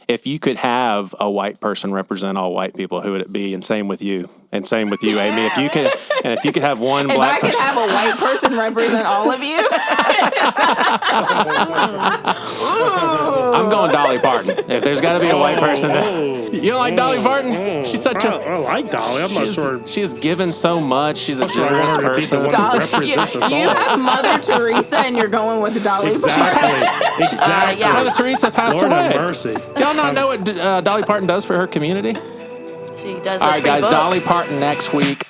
if you could have a white person represent all white people, who would it be? And same with you. And same with you, Amy. If you could have one black person. If I could have a white person represent all of you. I'm going Dolly Parton. If there's got to be a white person. You don't like Dolly Parton? She's such a... I like Dolly. I'm not sure. She has given so much. She's a generous person. Dolly, you have Mother Teresa and you're going with Dolly Parton. Exactly. Mother Teresa passed Lord away. have mercy. Y'all not know what Dolly Parton does for her community? She does. All right, guys. Books. Dolly Parton next week.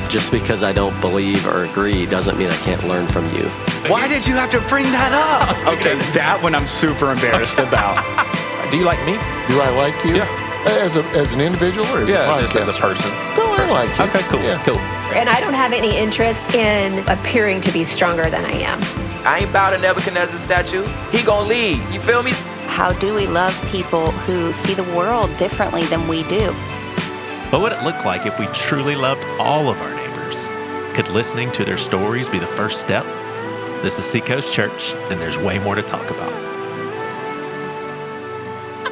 Just because I don't believe or agree doesn't mean I can't learn from you. Why did you have to bring that up? Okay, that one I'm super embarrassed about. Do you like me? Do I like you? Yeah. As an individual or as a podcast? Just as a person. No, I like you. Okay, cool. Yeah. Cool. And I don't have any interest in appearing to be stronger than I am. I ain't bow to Nebuchadnezzar's statue. He gonna lead. You feel me? How do we love people who see the world differently than we do? What would it look like if we truly loved all of our neighbors? Could listening to their stories be the first step? This is Seacoast Church, and there's way more to talk about.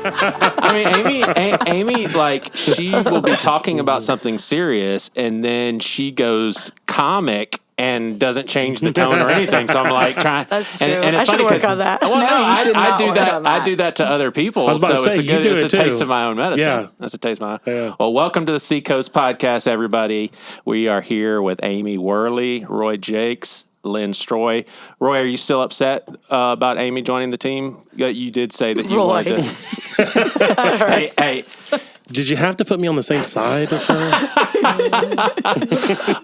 I mean, Amy, like, she will be talking about something serious, and then she goes comic and doesn't change the tone or anything. So I'm like trying. That's true. And it's I should funny work on that. Well, no, I do that. on that. I do that to other people. I was about to say, it's a taste of my own medicine. Yeah. That's a taste of my own. Yeah. Well, welcome to the Seacoast podcast, everybody. We are here with Amy Worley, Roy Jacques, Lynne Stroy. Roy, are you still upset about Amy joining the team? You did say that you wanted to. Hey. Did you have to put me on the same side as her?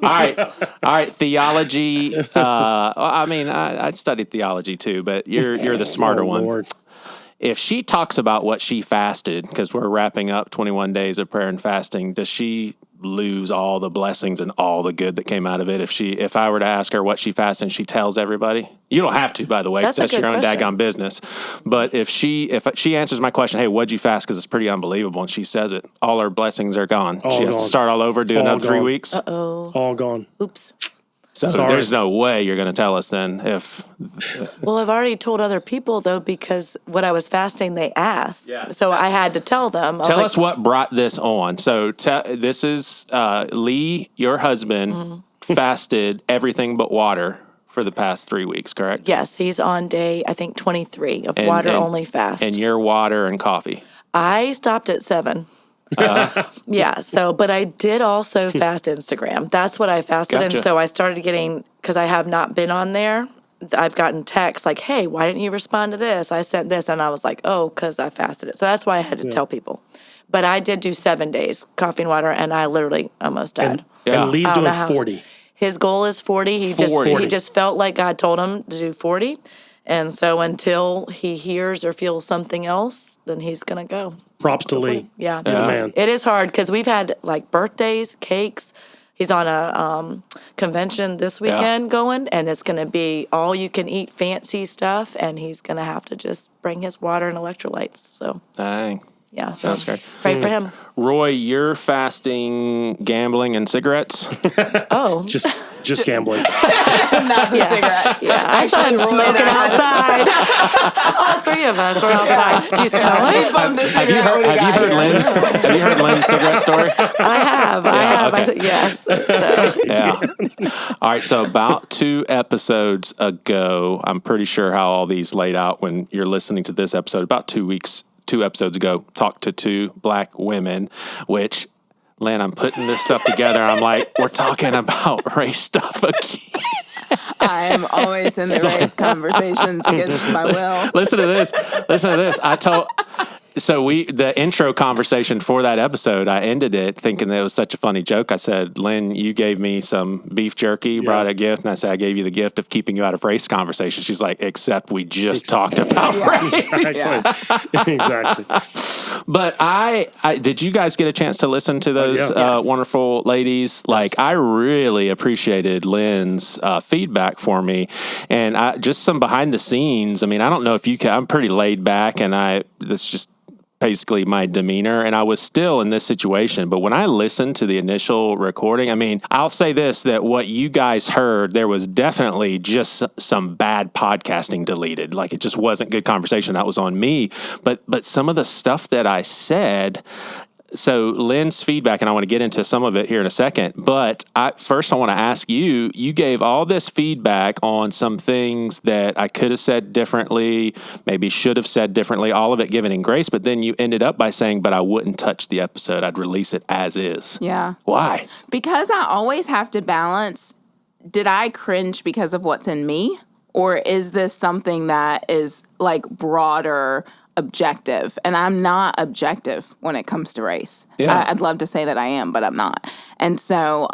All right. Theology. I studied theology too, but you're the smarter one. Lord. If she talks about what she fasted, because we're wrapping up 21 days of prayer and fasting, does she lose all the blessings and all the good that came out of it? If I were to ask her what she fasted and she tells everybody, you don't have to, by the way, because that's your own daggone business. But if she answers my question, hey, what'd you fast? Because it's pretty unbelievable, and she says it, all her blessings are gone. She has to start all over, do another 3 weeks. All gone. Oops. So there's no way you're going to tell us then if... Well, I've already told other people, though, because when I was fasting, they asked. Yeah. So I had to tell them. Tell us what brought this on. So this is Lee, your husband, fasted everything but water for the past 3 weeks, correct? Yes, he's on day, I think, 23 of water-only fast. And your water and coffee? I stopped at 7. Yeah, but I did also fast Instagram. That's what I fasted. Gotcha. And so I started getting, because I have not been on there, I've gotten texts like, hey, why didn't you respond to this? I sent this. And I was like, oh, because I fasted it. So that's why I had to tell people. But I did do 7 days, coffee and water, and I literally almost died. And Lee's doing 40. His goal is 40. He just felt like God told him to do 40. And so until he hears or feels something else, then he's going to go. Props to Lee. Yeah. Man. It is hard because we've had like birthdays, cakes. He's on a convention this weekend going, and it's going to be all you can eat fancy stuff, and he's going to have to just bring his water and electrolytes. So, dang. Yeah, so sounds great. Pray for him. Roy, you're fasting gambling and cigarettes? Oh. Just gambling. Not the cigarettes. Yeah, actually, I'm smoking outside. All 3 of us are outside. Do you smell it? Have you heard Lynn's cigarette story? I have. Okay. Yes. So. Yeah. All right. So about 2 episodes ago, I'm pretty sure how all these laid out when you're listening to this episode. About 2 episodes ago, talked to 2 black women, which... Lynn, I'm putting this stuff together. I'm like, we're talking about race stuff again. I am always in the race conversations against my will. Listen to this. The intro conversation for that episode, I ended it thinking that it was such a funny joke. I said, Lynn, you gave me some beef jerky, you brought a gift. And I said, I gave you the gift of keeping you out of race conversation. She's like, except we just talked about race. Exactly. But I did you guys get a chance to listen to those wonderful ladies? Like, I really appreciated Lynn's feedback for me. And just some behind the scenes. I mean, I don't know if you can, I'm pretty laid back, and it's just basically my demeanor, and I was still in this situation. But when I listened to the initial recording, I mean, I'll say this, that what you guys heard, there was definitely just some bad podcasting deleted. Like, it just wasn't good conversation. That was on me. But some of the stuff that I said, so Lynne's feedback, and I want to get into some of it here in a second, but first I want to ask you, you gave all this feedback on some things that I could have said differently, maybe should have said differently, all of it given in grace, but then you ended up by saying, but I wouldn't touch the episode. I'd release it as is. Yeah. Why? Because I always have to balance, did I cringe because of what's in me? Or is this something that is like broader, objective? And I'm not objective when it comes to race. Yeah. I'd love to say that I am, but I'm not. And so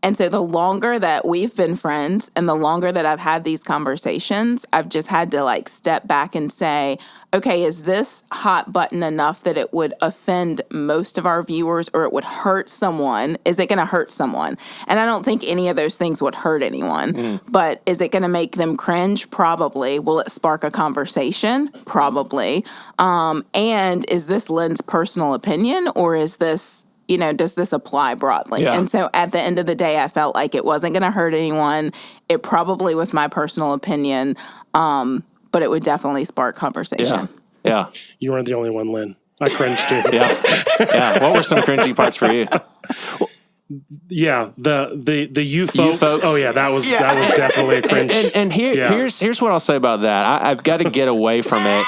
the longer that we've been friends and the longer that I've had these conversations, I've just had to like step back and say, okay, is this hot button enough that it would offend most of our viewers, or it would hurt someone? Is it going to hurt someone? And I don't think any of those things would hurt anyone, but is it going to make them cringe? Probably. Will it spark a conversation? Probably. And is this Lynne's personal opinion, or is this, does this apply broadly? Yeah. And so at the end of the day, I felt like it wasn't going to hurt anyone. It probably was my personal opinion, but it would definitely spark conversation. Yeah. You weren't the only one, Lynne. I cringed too. Yeah. What were some cringy parts for you? Yeah, the you folks. Oh yeah, that was definitely a cringe. And here's what I'll say about that. I've got to get away from it,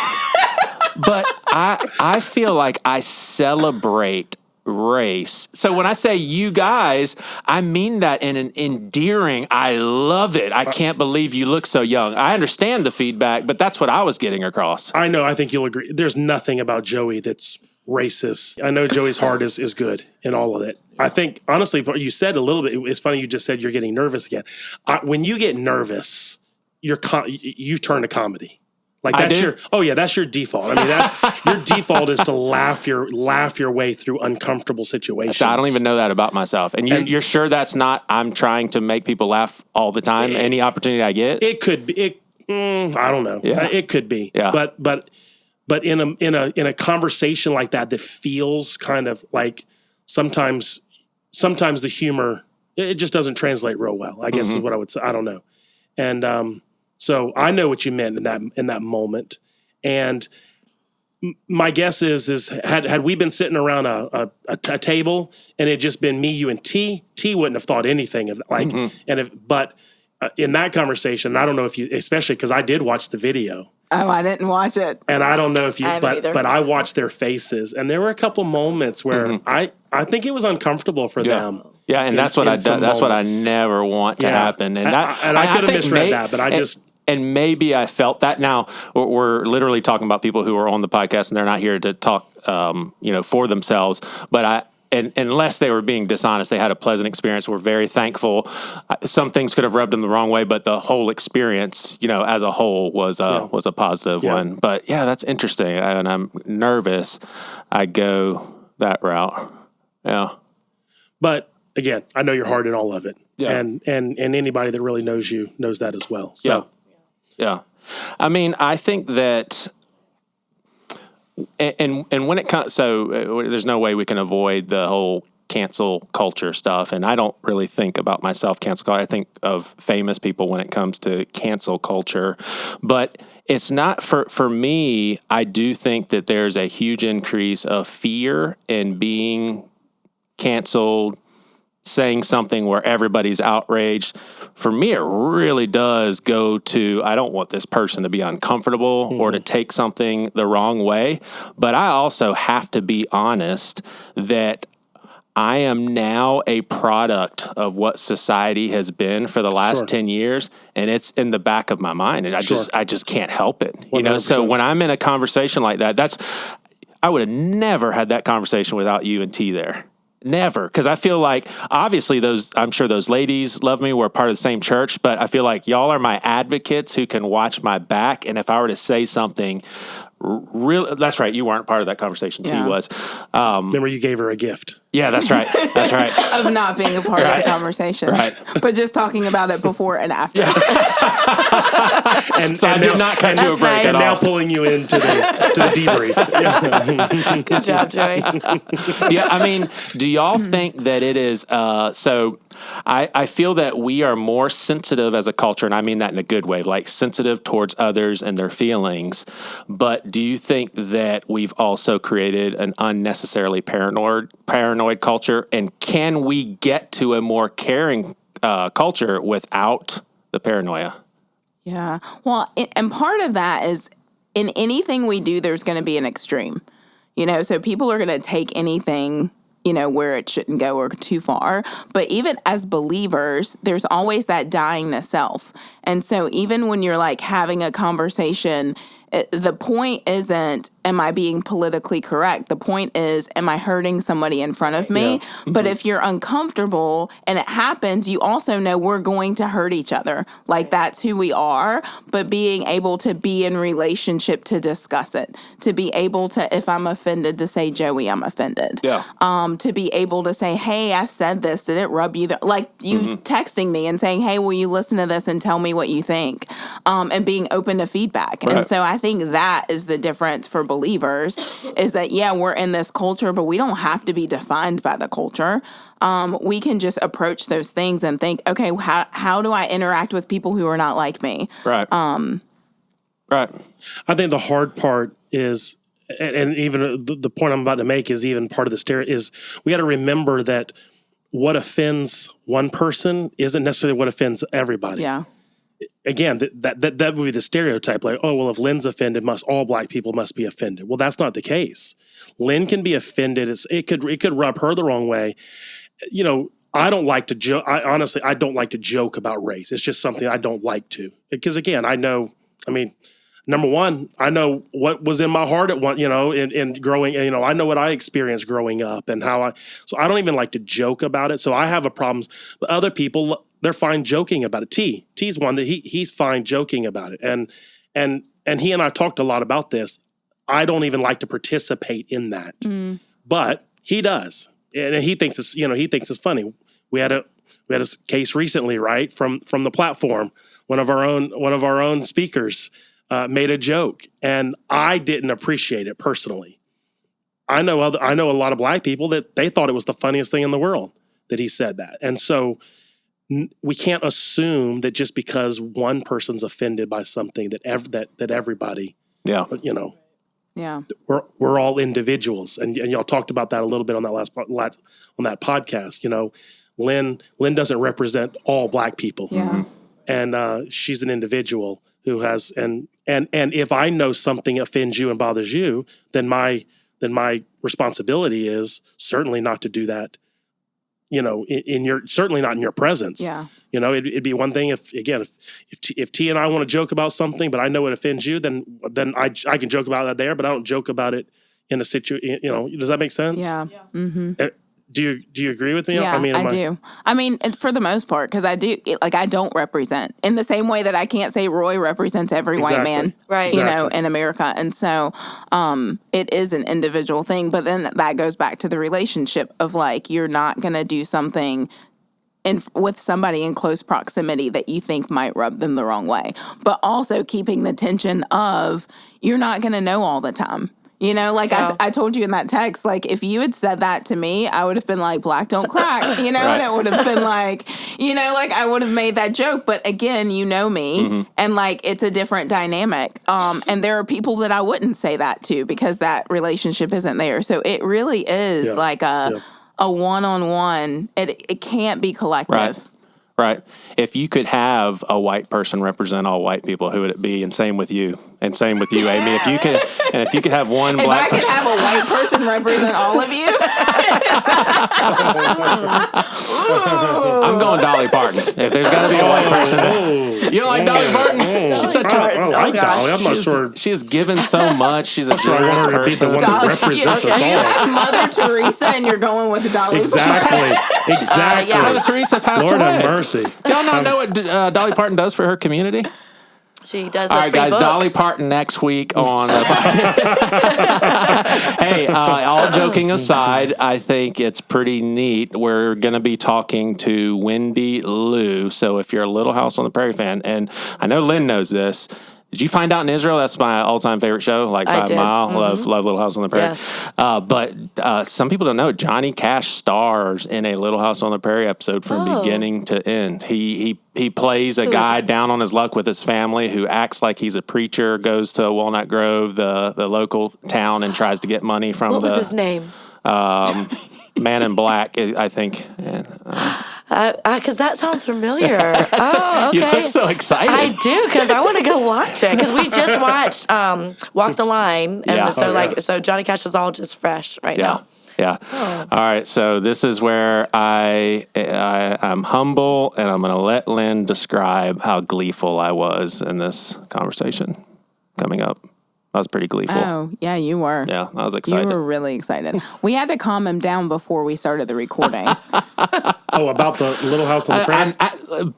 but I feel like I celebrate race. So when I say you guys, I mean that in an endearing, I love it, I can't believe you look so young. I understand the feedback, but that's what I was getting across. I know. I think you'll agree. There's nothing about Joey that's racist. I know Joey's heart is good in all of it. I think, honestly, you said a little bit, it's funny you just said you're getting nervous again. When you get nervous, you turn to comedy. Like that's your default. I mean, your default is to laugh your way through uncomfortable situations. So I don't even know that about myself. And you're sure that's not, I'm trying to make people laugh all the time, any opportunity I get? It could be. I don't know. Yeah. It could be. Yeah. But in a conversation like that feels kind of like sometimes the humor, it just doesn't translate real well, I guess is what I would say. I don't know. And so I know what you meant in that moment. And my guess is had we been sitting around a table and it just been me, you, and T wouldn't have thought anything of like. But in that conversation, I don't know if you, especially because I did watch the video. Oh, I didn't watch it. And I don't know if you, but I watched their faces, and there were a couple moments where I think it was uncomfortable for them. Yeah, and that's what that's what I never want to happen. And I could have misread that, but I just. And maybe I felt that. Now, we're literally talking about people who are on the podcast, and they're not here to talk, for themselves. But unless they were being dishonest, they had a pleasant experience. We're very thankful. Some things could have rubbed them the wrong way, but the whole experience, as a whole, was a positive one. But yeah, that's interesting. And I'm nervous. I go that route. Yeah. But again, I know your heart in all of it. Yeah. And anybody that really knows you knows that as well. So. Yeah. I mean, I think that, and when it comes, so there's no way we can avoid the whole cancel culture stuff. And I don't really think about myself cancel culture. I think of famous people when it comes to cancel culture. But it's not, for me, I do think that there's a huge increase of fear in being canceled, saying something where everybody's outraged. For me, it really does go to, I don't want this person to be uncomfortable or to take something the wrong way. But I also have to be honest that I am now a product of what society has been for the last 10 years, and it's in the back of my mind, and I just can't help it. 100%. So when I'm in a conversation like that, I would have never had that conversation without you and T there. Never, because I feel like, obviously, I'm sure those ladies love me. We're part of the same church, but I feel like y'all are my advocates who can watch my back. And if I were to say something Real. That's right. You weren't part of that conversation. Yeah. She was. Remember, you gave her a gift. Yeah, that's right. That's right. Of not being a part of the conversation. Right. But just talking about it before and after. And So I did not cut you a break nice. at And all. now pulling you into the debrief. Yeah. Good job, Joey. Yeah, I mean, do y'all think that it is so I feel that we are more sensitive as a culture, and I mean that in a good way, like sensitive towards others and their feelings. But do you think that we've also created an unnecessarily paranoid culture? And can we get to a more caring culture without the paranoia? Yeah. Well, and part of that is in anything we do, there's going to be an extreme, so people are going to take anything, where it shouldn't go or too far. But even as believers, there's always that dying to self. And so even when you're like having a conversation, the point isn't, am I being politically correct? The point is, am I hurting somebody in front of me? Yeah. But if you're uncomfortable and it happens, you also know we're going to hurt each other. Like that's who we are. But being able to be in relationship to discuss it, to be able to, if I'm offended, to say, Joey, I'm offended. Yeah. To be able to say, hey, I said this. Did it rub you? Like you texting me and saying, hey, will you listen to this and tell me what you think? And being open to feedback. Right. And so I think that is the difference for believers is that, yeah, we're in this culture, but we don't have to be defined by the culture. We can just approach those things and think, okay, how do I interact with people who are not like me? Right. Right. I think the hard part is, and even the point I'm about to make is even part of the stereotype, is we got to remember that what offends one person isn't necessarily what offends everybody. Yeah. Again, that would be the stereotype, like, oh, well, if Lynn's offended, all black people must be offended. Well, that's not the case. Lynn can be offended. It could rub her the wrong way. I don't like to joke. I don't like to joke about race. It's just something I don't like to. Because again, number one, I know what was in my heart at one, in growing, I know what I experienced growing up and so I don't even like to joke about it. So I have a problem. But other people, they're fine joking about it. T's one that he's fine joking about it. And he and I talked a lot about this. I don't even like to participate in that, but he does. And he thinks it's funny. We had a case recently, right? From the platform, one of our own speakers, made a joke, and I didn't appreciate it personally. I know a lot of black people that they thought it was the funniest thing in the world that he said that, and so we can't assume that just because one person's offended by something that everybody, yeah, yeah, we're all individuals, and y'all talked about that a little bit on that on that podcast. Lynne doesn't represent all black people, yeah, and she's an individual who has and if I know something offends you and bothers you, then my responsibility is certainly not to do that. Certainly not in your presence. Yeah. It'd be one thing if T and I want to joke about something, but I know it offends you, then I can joke about that there, but I don't joke about it in a situation. Does that make sense? Yeah. Mm-hmm. Do you agree with me? Yeah, I do. For the most part, because I do, I don't represent in the same way that I can't say Roy represents every white man, right? In America. And so it is an individual thing. But then that goes back to the relationship of you're not going to do something with somebody in close proximity that you think might rub them the wrong way. But also keeping the tension of you're not going to know all the time. I told you in that text, if you had said that to me, I would have been like, black don't crack, right. And it would have been I would have made that joke. But again, me, and it's a different dynamic. And there are people that I wouldn't say that to because that relationship isn't there. So it really is a one-on-one. It can't be collective. Right. If you could have a white person represent all white people, who would it be? And same with you. And same with you, Amy. If you could have one black person. If I could have a white person represent all of you. I'm going Dolly Parton. If there's got to be a white person. You don't like Dolly Parton? She's such a... I like Dolly. I'm not sure. She has given so much. She's a generous person. The one that represents us all. You have Mother Teresa and you're going with Dolly Parton. Exactly. Mother Teresa passed Lord away. have mercy. Do y'all not know what Dolly Parton does for her community? She does. All right, guys. Books. Dolly Parton next week on. Hey, all joking aside, I think it's pretty neat. We're going to be talking to Wendi Lou. So if you're a Little House on the Prairie fan, and I know Lynn knows this. Did you find out in Israel? That's my all-time favorite show, like by a mile. Love Little House on the Prairie. Yes. But some people don't know Johnny Cash stars in a Little House on the Prairie episode from beginning to end. He plays a guy down on his luck with his family who acts like he's a preacher, goes to Walnut Grove, the local town, and tries to get money from What was his name? Man in Black, I think. Because that sounds familiar. Oh, okay. You look so excited. I do, because I want to go watch it. Because we just watched Walk the Line, and so Johnny Cash is all just fresh right now. Yeah. Oh. All right. So this is where I'm humble, and I'm going to let Lynn describe how gleeful I was in this conversation coming up. I was pretty gleeful. Oh, yeah, you were. Yeah, I was excited. You were really excited. We had to calm him down before we started the recording. About the Little House on the Prairie?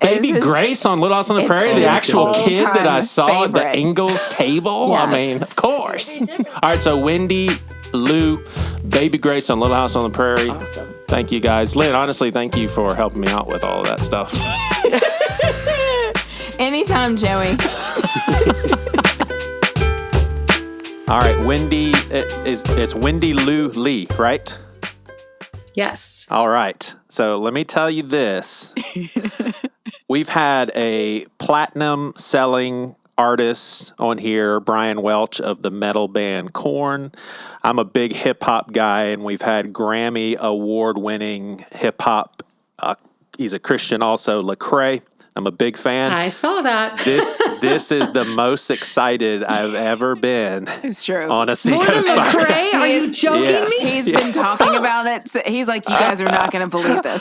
Baby Grace on Little House on the Prairie, the actual kid that I saw at the Ingalls table. Yeah. I mean, of course. All right, so Wendi Lou, Baby Grace on Little House on the Prairie. Awesome. Thank you, guys. Lynn, honestly, thank you for helping me out with all of that stuff. Anytime, Joey. All right, Wendi, it's Wendi Lou Lee, right? Yes. All right. So let me tell you this. We've had a platinum selling artist on here, Brian Welch of the metal band Korn. I'm a big hip hop guy, and we've had Grammy award winning hip hop. He's a Christian also, Lecrae. I'm a big fan. I saw that. This is the most excited I've ever been. It's true. On a Seacoast More than podcast. Lecrae? Are you joking me? He's been talking about it. So he's like, you guys are not going to believe this.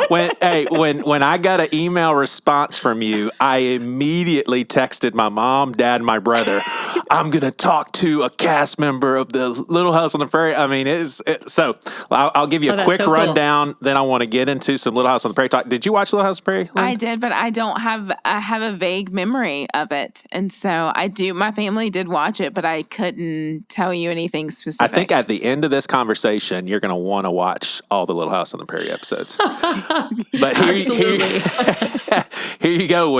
When I got an email response from you, I immediately texted my mom, dad, and my brother. I'm going to talk to a cast member of the Little House on the Prairie. I mean, so I'll give you a quick rundown. Cool. Then I want to get into some Little House on the Prairie talk. Did you watch Little House on the Prairie, Lynn? I did, but I have a vague memory of it. And so I do, my family did watch it, but I couldn't tell you anything specific. I think at the end of this conversation, you're going to want to watch all the Little House on the Prairie episodes. But here you go,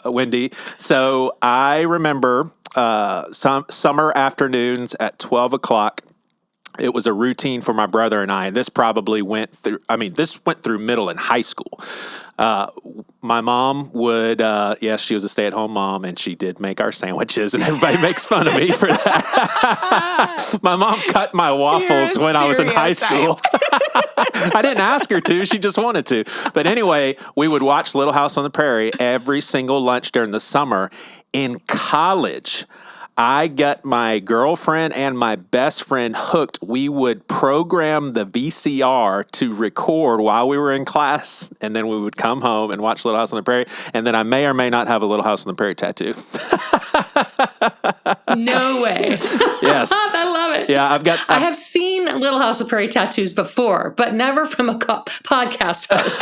Wendi. So I remember some summer afternoons at 12 o'clock. It was a routine for my brother and I, and this probably went through middle and high school. My mom would, yes, she was a stay-at-home mom, and she did make our sandwiches, and everybody makes fun of me for that. My mom cut my waffles when I was in high school. I didn't ask her to. She just wanted to. But anyway, we would watch Little House on the Prairie every single lunch during the summer. In college, I got my girlfriend and my best friend hooked. We would program the VCR to record while we were in class, and then we would come home and watch Little House on the Prairie, and then I may or may not have a Little House on the Prairie tattoo. No way. Yes. I love it. Yeah, I have seen Little House of Prairie tattoos before, but never from a podcast host.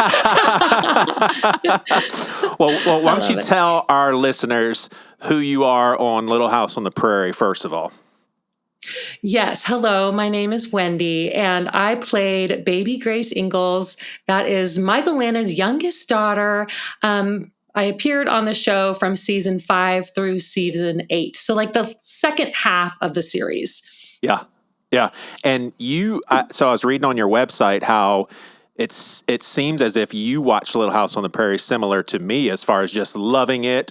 Well, why don't you tell our listeners who you are on Little House on the Prairie, first of all. Yes. Hello, my name is Wendi, and I played Baby Grace Ingalls. That is Michael Landon's youngest daughter. I appeared on the show from season 5 through season 8. So like the second half of the series. Yeah. Yeah. And so I was reading on your website how it seems as if you watch Little House on the Prairie similar to me as far as just loving it,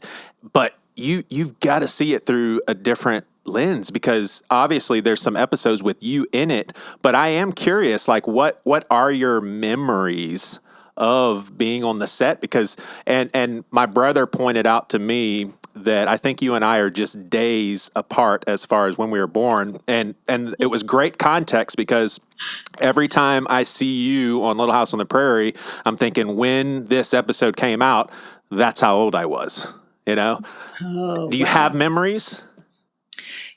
but you've got to see it through a different lens, because obviously there's some episodes with you in it, but I am curious, like what are your memories of being on the set? Because and my brother pointed out to me that I think you and I are just days apart as far as when we were born, and it was great context, because every time I see you on Little House on the Prairie, I'm thinking when this episode came out, that's how old I was. You know? Oh, do you have memories?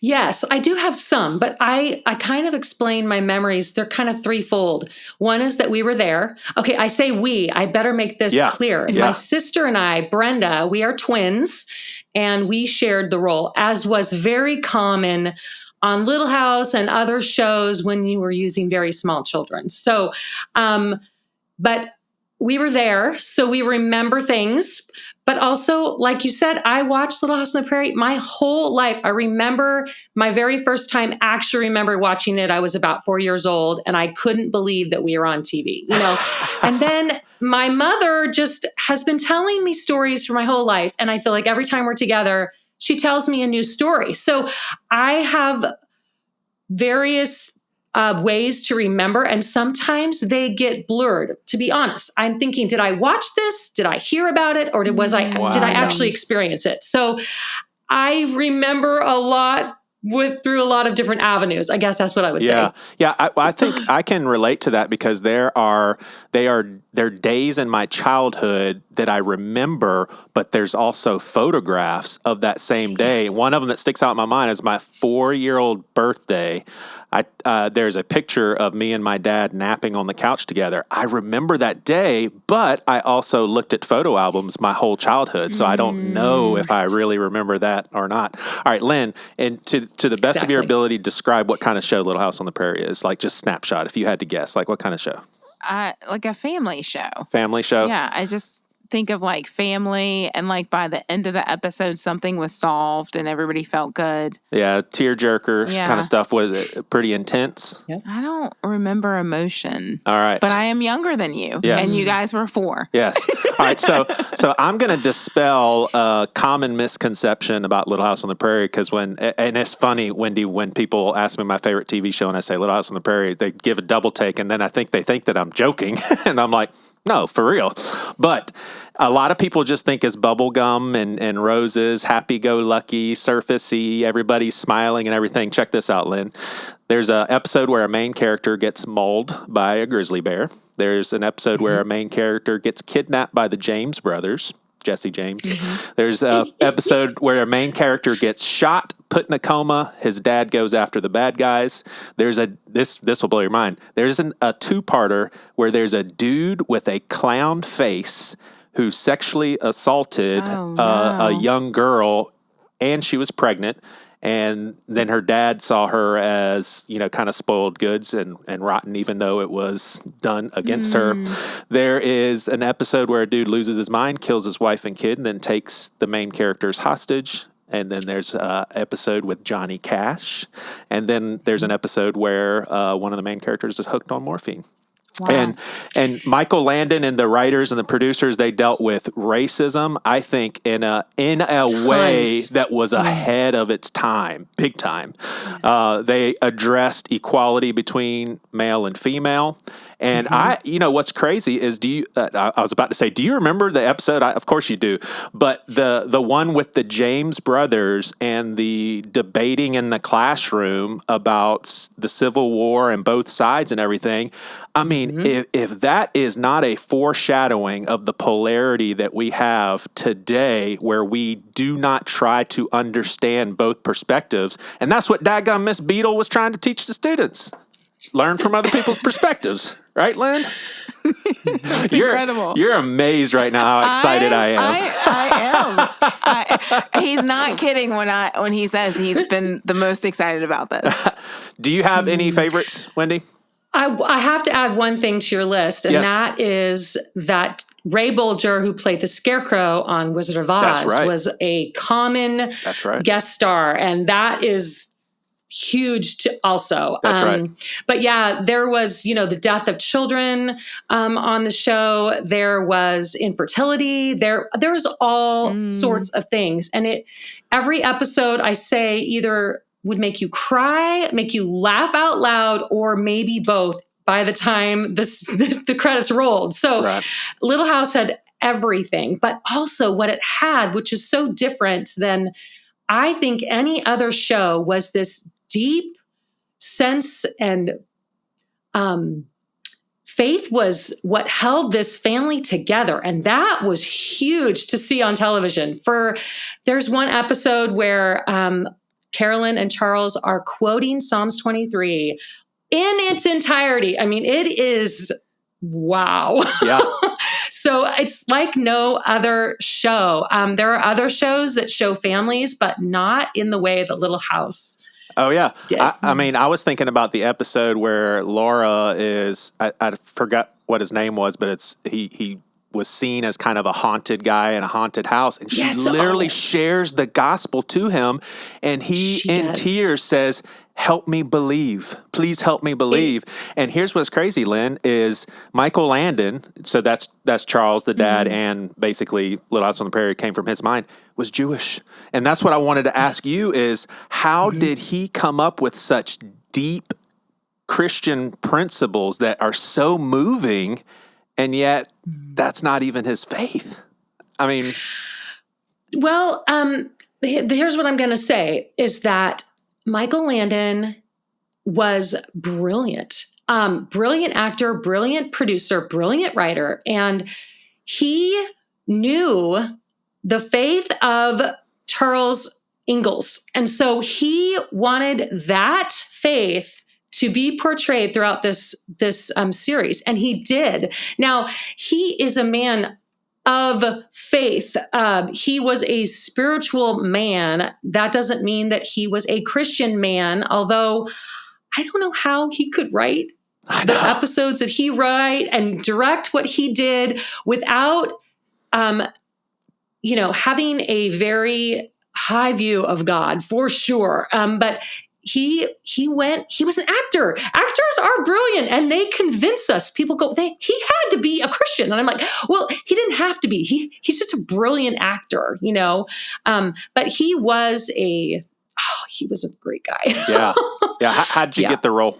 Yes, I do have some, but I kind of explain my memories. They're kind of threefold. One is that we were there. Okay, I say we. I better make this clear. Yeah. My sister and I, Brenda, we are twins, and we shared the role, as was very common on Little House and other shows when you were using very small children. So, but we were there, so we remember things. But also, like you said, I watched Little House on the Prairie my whole life. I remember my very first time actually remember watching it. I was about 4 years old, and I couldn't believe that we were on TV, And then my mother just has been telling me stories for my whole life. And I feel like every time we're together, she tells me a new story. So I have various ways to remember, and sometimes they get blurred. To be honest, I'm thinking, did I watch this? Did I hear about it? Or did I actually experience it? So I remember a lot through a lot of different avenues. I guess that's what I would say. Yeah. I think I can relate to that because there are days in my childhood that I remember, but there's also photographs of that same day. One of them that sticks out in my mind is my 4-year-old birthday. There's a picture of me and my dad napping on the couch together. I remember that day, but I also looked at photo albums my whole childhood, so I don't know if I really remember that or not. All right, Lynn, and to the best of your ability, describe what kind of show Little House on the Prairie is. Like, just snapshot, if you had to guess. Like, what kind of show? Like a family show. Family show? Yeah, I just think of like family, and like by the end of the episode, something was solved and everybody felt good. Yeah, tearjerker kind of stuff. Was it pretty intense? Yep. I don't remember emotion. All right. But I am younger than you. Yes. And you guys were 4. Yes. All right. So I'm going to dispel a common misconception about Little House on the Prairie, because and it's funny, Wendi, when people ask me my favorite TV show and I say Little House on the Prairie, they give a double take, and then I think they think that I'm joking. And I'm like, no, for real. But a lot of people just think it's bubblegum and roses, happy-go-lucky, surfacey, everybody's smiling and everything. Check this out, Lynn. There's an episode where a main character gets mauled by a grizzly bear. There's an episode where a main character gets kidnapped by the James brothers, Jesse James. There's an episode where a main character gets shot, put in a coma. His dad goes after the bad guys. There's this will blow your mind. There's a 2-parter where there's a dude with a clown face who sexually assaulted a young girl, and she was pregnant. And then her dad saw her as, kind of spoiled goods and rotten, even though it was done against her. There is an episode where a dude loses his mind, kills his wife and kid, and then takes the main characters hostage. And then there's an episode with Johnny Cash. And then there's an episode where one of the main characters is hooked on morphine. Wow. And Michael Landon and the writers and the producers, they dealt with racism, I think, in a way that was ahead of its time, big time. They addressed equality between male and female. And what's crazy is, I was about to say, do you remember the episode? Of course you do. But the one with the James brothers and the debating in the classroom about the Civil War and both sides and everything. I mean, if that is not a foreshadowing of the polarity that we have today, where we do not try to understand both perspectives, and that's what daggone Miss Beadle was trying to teach the students. Learn from other people's perspectives. Right, Lynn? Incredible. You're amazed right now how excited I am. He's not kidding when he says he's been the most excited about this. Do you have any favorites, Wendi? I have to add one thing to your list, and that is that Ray Bolger, who played the Scarecrow on Wizard of Oz, was a common guest star, and that is huge also. That's right. But yeah, there was, the death of children on the show. There was infertility. There was all sorts of things. And every episode, I say, either would make you cry, make you laugh out loud, or maybe both by the time the credits rolled. So Little House had everything, but also what it had, which is so different than I think any other show, was this deep sense and faith was what held this family together. And that was huge to see on television. There's one episode where Carolyn and Charles are quoting Psalms 23 in its entirety. I mean, it is wow. Yeah. So it's like no other show. There are other shows that show families, but not in the way that Little House. Oh, yeah. did. I mean, I was thinking about the episode where Laura is, I forgot what his name was, but he was seen as kind of a haunted guy in a haunted house. And she literally shares the gospel to him. And he, in tears, says, help me believe. Please help me believe. And here's what's crazy, Lynn, is Michael Landon, so that's Charles, the dad, and basically Little House on the Prairie came from his mind, was Jewish. And that's what I wanted to ask you is, how did he come up with such deep Christian principles that are so moving, and yet that's not even his faith? I mean... Well, here's what I'm going to say, is that Michael Landon was brilliant. Brilliant actor, brilliant producer, brilliant writer. And he knew the faith of Charles Ingalls. And so he wanted that faith to be portrayed throughout this series. And he did. Now, he is a man of faith. He was a spiritual man. That doesn't mean that he was a Christian man, although I don't know how he could write the episodes that he wrote and direct what he did without, having a very high view of God, for sure. But he was an actor. Actors are brilliant and they convince us. People go, he had to be a Christian. And I'm like, well, he didn't have to be. He's just a brilliant actor, but he was a great guy. Yeah. How'd you get the role?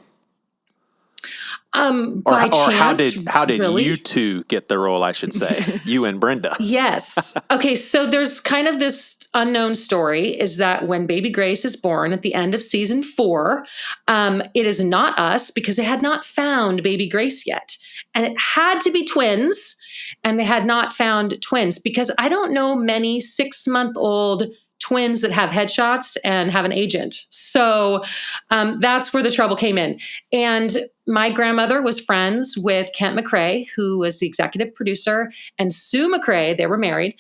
By chance, how did really? you two get the role, I should say, you and Brenda? Yes. Okay. So there's kind of this unknown story is that when baby Grace is born at the end of season 4, it is not us because they had not found baby Grace yet. And it had to be twins, and they had not found twins because I don't know many 6-month-old twins that have headshots and have an agent. So that's where the trouble came in. And my grandmother was friends with Kent McCrae, who was the executive producer, and Sue McCrae. They were married,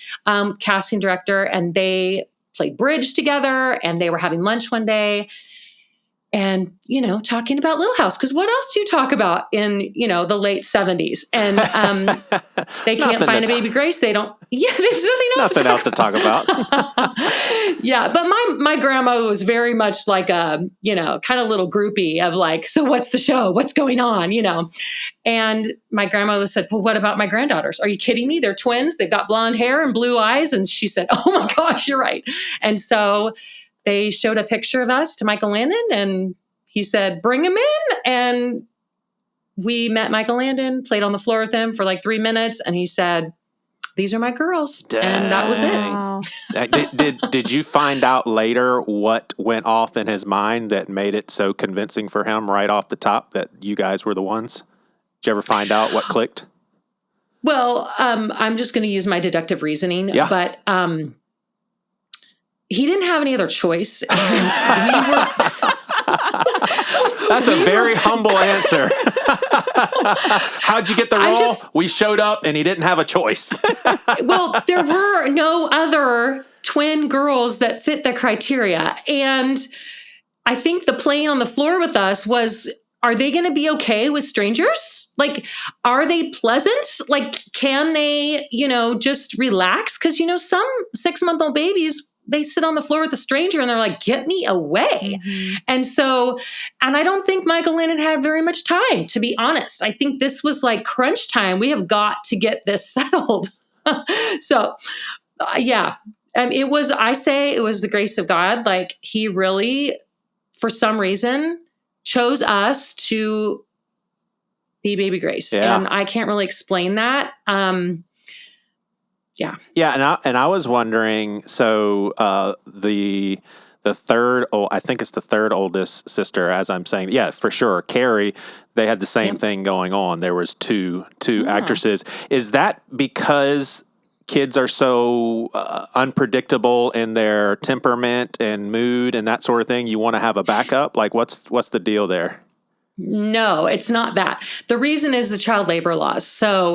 casting director, and they played bridge together, and they were having lunch one day and, talking about Little House. Because what else do you talk about in, the late 70s? And they can't find a baby Grace. They don't. Yeah, there's nothing else to talk about. Yeah, but my grandma was very much like a, kind of little groupie of like, so what's the show? What's going on? And my grandmother said, well, what about my granddaughters? Are you kidding me? They're twins. They've got blonde hair and blue eyes. And she said, oh my gosh, you're right. And so they showed a picture of us to Michael Landon, and he said, bring him in. And we met Michael Landon, played on the floor with him for like 3 minutes. And he said, these are my girls. Dang. And that was it. Wow. Did you find out later what went off in his mind that made it so convincing for him right off the top that you guys were the ones? Did you ever find out what clicked? Well, I'm just going to use my deductive reasoning, but he didn't have any other choice. And we were... That's a very humble answer. How'd you get the role? We showed up and he didn't have a choice. Well, there were no other twin girls that fit the criteria. And I think the playing on the floor with us was, are they going to be okay with strangers? Like, are they pleasant? Like, can they, just relax? Because, some 6-month-old babies, they sit on the floor with a stranger and they're like, get me away. Mm-hmm. And I don't think Michael Landon had very much time, to be honest. I think this was like crunch time. We have got to get this settled. So, it was the grace of God. Like, he really, for some reason, chose us to be baby Grace. Yeah. And I can't really explain that. Yeah, and I was wondering, so the third, I think it's the third oldest sister, as I'm saying, yeah, for sure, Carrie, they had the same thing going on. There was two actresses. Is that because kids are so unpredictable in their temperament and mood and that sort of thing? You want to have a backup? Like, what's the deal there? No, it's not that. The reason is the child labor laws. So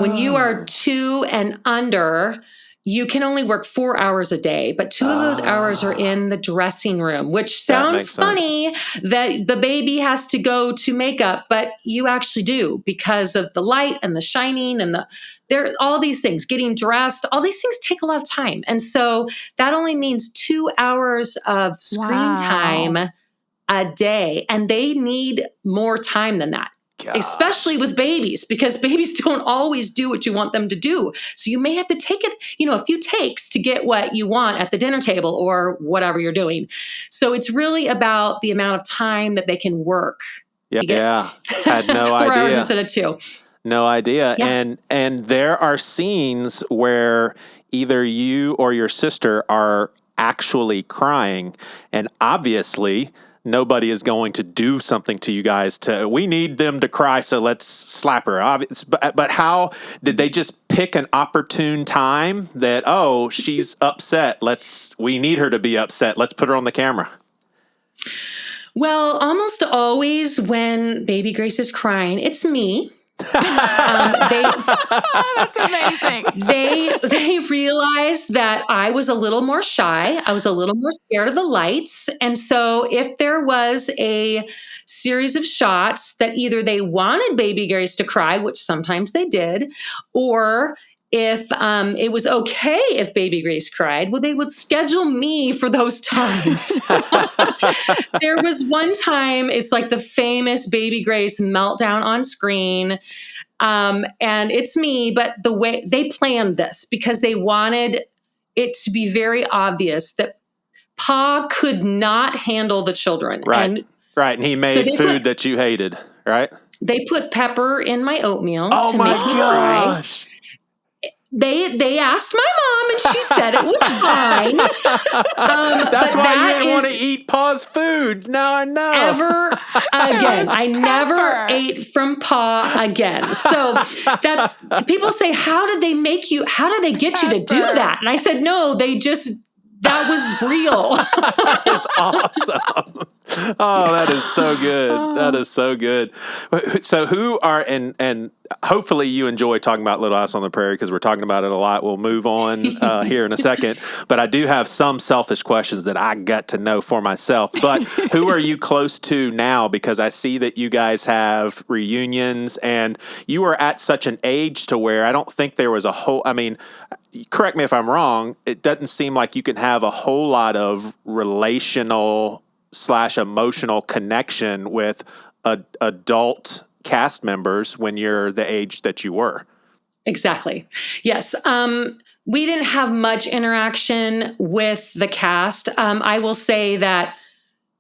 when you are 2 and under, you can only work 4 hours a day, but 2 of those hours are in the dressing room, which sounds funny that the baby has to go to makeup, but you actually do because of the light and the shining and there all these things, getting dressed, all these things take a lot of time. And so that only means 2 hours of screen time a day. And they need more time than that. Especially with babies, because babies don't always do what you want them to do. So you may have to take it, a few takes to get what you want at the dinner table or whatever you're doing. So it's really about the amount of time that they can work. Yeah. Had no 4 idea. hours instead of 2. No idea. Yeah. And there are scenes where either you or your sister are actually crying, and obviously nobody is going to do something to you guys we need them to cry, so let's slap her. But how did they just pick an opportune time that, she's upset, we need her to be upset, let's put her on the camera? Well, almost always when baby Grace is crying, it's me. That's amazing. They realized that I was a little more shy. I was a little more scared of the lights. And so if there was a series of shots that either they wanted baby Grace to cry, which sometimes they did, or if it was okay if baby Grace cried, well, they would schedule me for those times. There was one time, it's like the famous baby Grace meltdown on screen. And it's me, but the way they planned this because they wanted it to be very obvious that Pa could not handle the children. Right. And he made food that you hated, right? They put pepper in my oatmeal to my make me gosh. cry. They asked my mom, and she said it was fine. That's why you didn't want to eat Pa's food. Now I know. Ever again. I never ate from Pa again. So people say, how did they get you to do that? And I said, no, that was real. That's awesome. Oh, that is so good. That is so good. So who are, and hopefully you enjoy talking about Little House on the Prairie because we're talking about it a lot. We'll move on here in a second. But I do have some selfish questions that I got to know for myself. But who are you close to now? Because I see that you guys have reunions and you are at such an age to where I don't think there was correct me if I'm wrong, it doesn't seem like you can have a whole lot of relational/emotional connection with adult cast members when you're the age that you were. Exactly. Yes. We didn't have much interaction with the cast. I will say that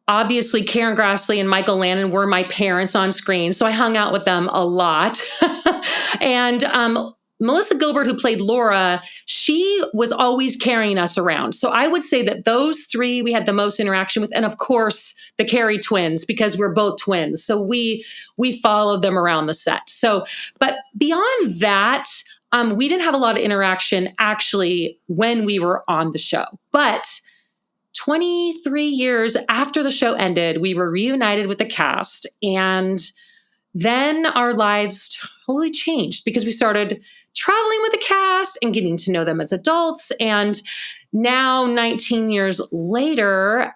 obviously Karen Grassley and Michael Landon were my parents on screen, so I hung out with them a lot. And Melissa Gilbert, who played Laura, she was always carrying us around. So I would say that those three we had the most interaction with. And of course, the Carey twins, because we're both twins. So we followed them around the set. So, but beyond that, we didn't have a lot of interaction actually when we were on the show. But 23 years after the show ended, we were reunited with the cast. And then our lives totally changed because we started traveling with the cast and getting to know them as adults. And now, 19 years later,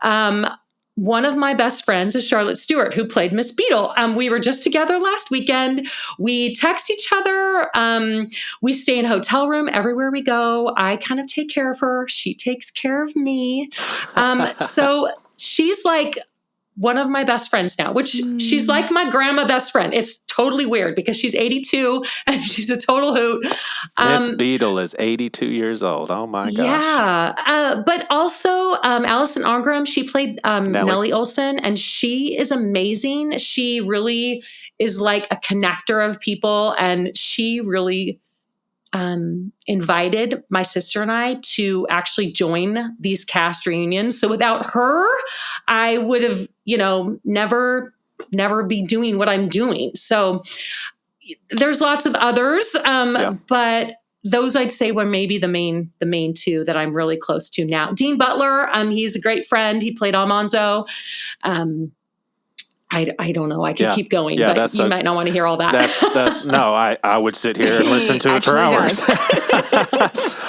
one of my best friends is Charlotte Stewart, who played Miss Beadle. We were just together last weekend. We text each other. We stay in a hotel room everywhere we go. I kind of take care of her. She takes care of me. So she's like one of my best friends now, which she's like my grandma best friend. It's totally weird because she's 82 and she's a total hoot. Miss Beadle is 82 years old. Oh my gosh. Yeah. But also Allison Ongram, she played Nellie Olson, and she is amazing. She really is like a connector of people, and she really invited my sister and I to actually join these cast reunions. So without her, I would have, never be doing what I'm doing. So there's lots of others, but those I'd say were maybe the main two that I'm really close to now. Dean Butler, he's a great friend. He played Almanzo. I don't know. I could keep going, but you might not want to hear all that. I would sit here and listen to it for hours.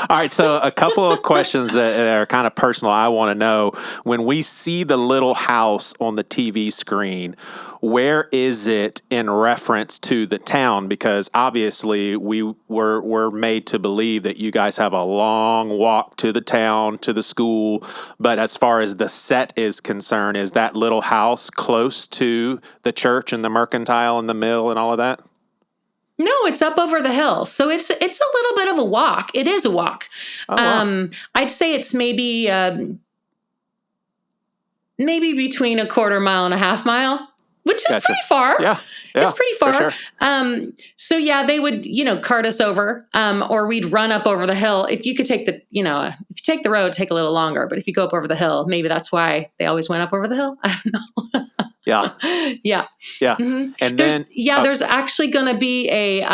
All right. So a couple of questions that are kind of personal. I want to know, when we see the little house on the TV screen, where is it in reference to the town? Because obviously we were made to believe that you guys have a long walk to the town, to the school. But as far as the set is concerned, is that little house close to the church and the mercantile and the mill and all of that? No, it's up over the hill. So it's a little bit of a walk. It is a walk. Oh, wow. I'd say it's maybe between a quarter mile and a half mile, which is pretty far. Yeah. It's pretty far. For sure. So yeah, they would, cart us over, or we'd run up over the hill. If you could take if you take the road, it'd take a little longer, but if you go up over the hill, maybe that's why they always went up over the hill. I don't know. Yeah. Yeah. Yeah. Mm-hmm. And there's actually going to be a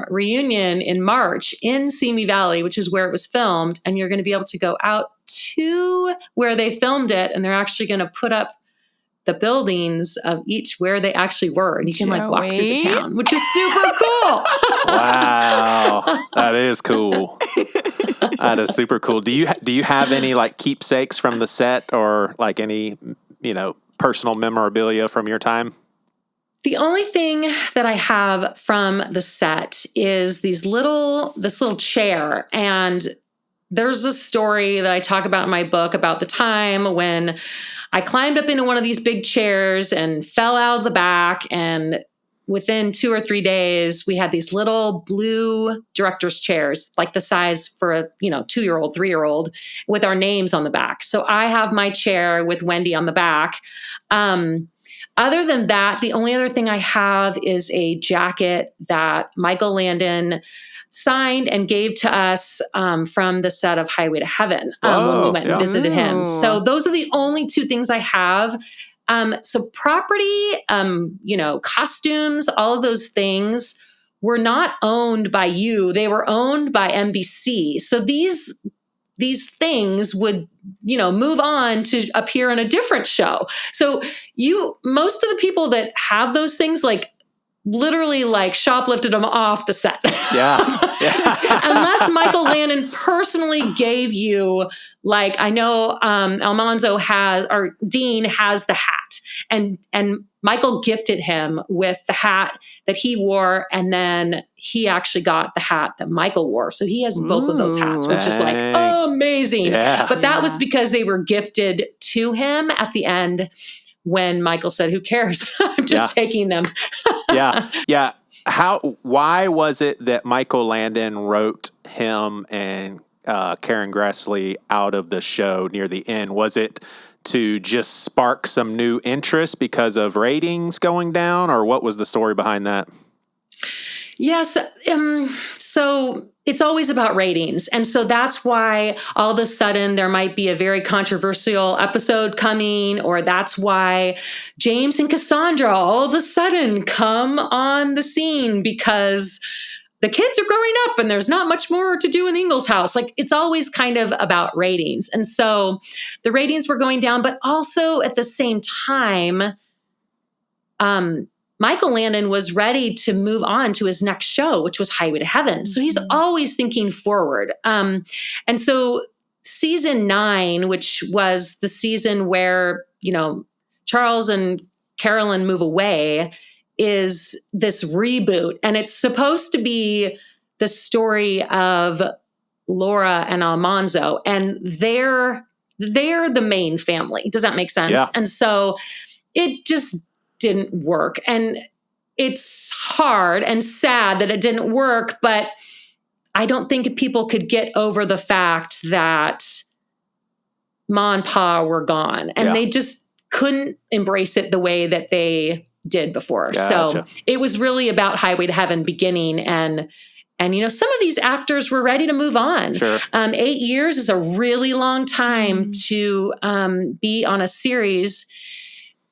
reunion in March in Simi Valley, which is where it was filmed. And you're going to be able to go out to where they filmed it. And they're actually going to put up the buildings of each where they actually were. And you can walk through the town, which is super cool. Wow. That is cool. That is super cool. Do you have any keepsakes from the set, or any, personal memorabilia from your time? The only thing that I have from the set is this little chair. And there's a story that I talk about in my book about the time when I climbed up into one of these big chairs and fell out of the back. And within 2 or 3 days, we had these little blue director's chairs, like the size for a 2-year-old, 3-year-old, with our names on the back. So I have my chair with Wendi on the back. Other than that, the only other thing I have is a jacket that Michael Landon signed and gave to us from the set of Highway to Heaven when we went and visited him. So those are the only 2 things I have. So property, costumes, all of those things were not owned by you. They were owned by NBC. So these things would, move on to appear in a different show. So most of the people that have those things, literally shoplifted them off the set. Yeah. Unless Michael Landon personally gave you, I know Almanzo Dean has the hat, and Michael gifted him with the hat that he wore, and then he actually got the hat that Michael wore. So he has both of those hats, which is amazing. Yeah. But that was because they were gifted to him at the end when Michael said, "Who cares? I'm just taking them." Yeah. Yeah. Why was it that Michael Landon wrote him and Karen Gressley out of the show near the end? Was it to just spark some new interest because of ratings going down, or what was the story behind that? Yes. So it's always about ratings. And so that's why all of a sudden there might be a very controversial episode coming, or that's why James and Cassandra all of a sudden come on the scene because the kids are growing up and there's not much more to do in the Ingalls house. It's always kind of about ratings. And so the ratings were going down, but also at the same time, Michael Landon was ready to move on to his next show, which was Highway to Heaven. So he's always thinking forward. And so season 9, which was the season where, Charles and Carolyn move away, is this reboot. And it's supposed to be the story of Laura and Almanzo, and they're the main family. Does that make sense? Yeah. And so it just didn't work. And it's hard and sad that it didn't work, but I don't think people could get over the fact that Ma and Pa were gone, and they just couldn't embrace it the way that they did before. Gotcha. So it was really about Highway to Heaven beginning, and some of these actors were ready to move on. Sure. 8 years is a really long time to be on a series.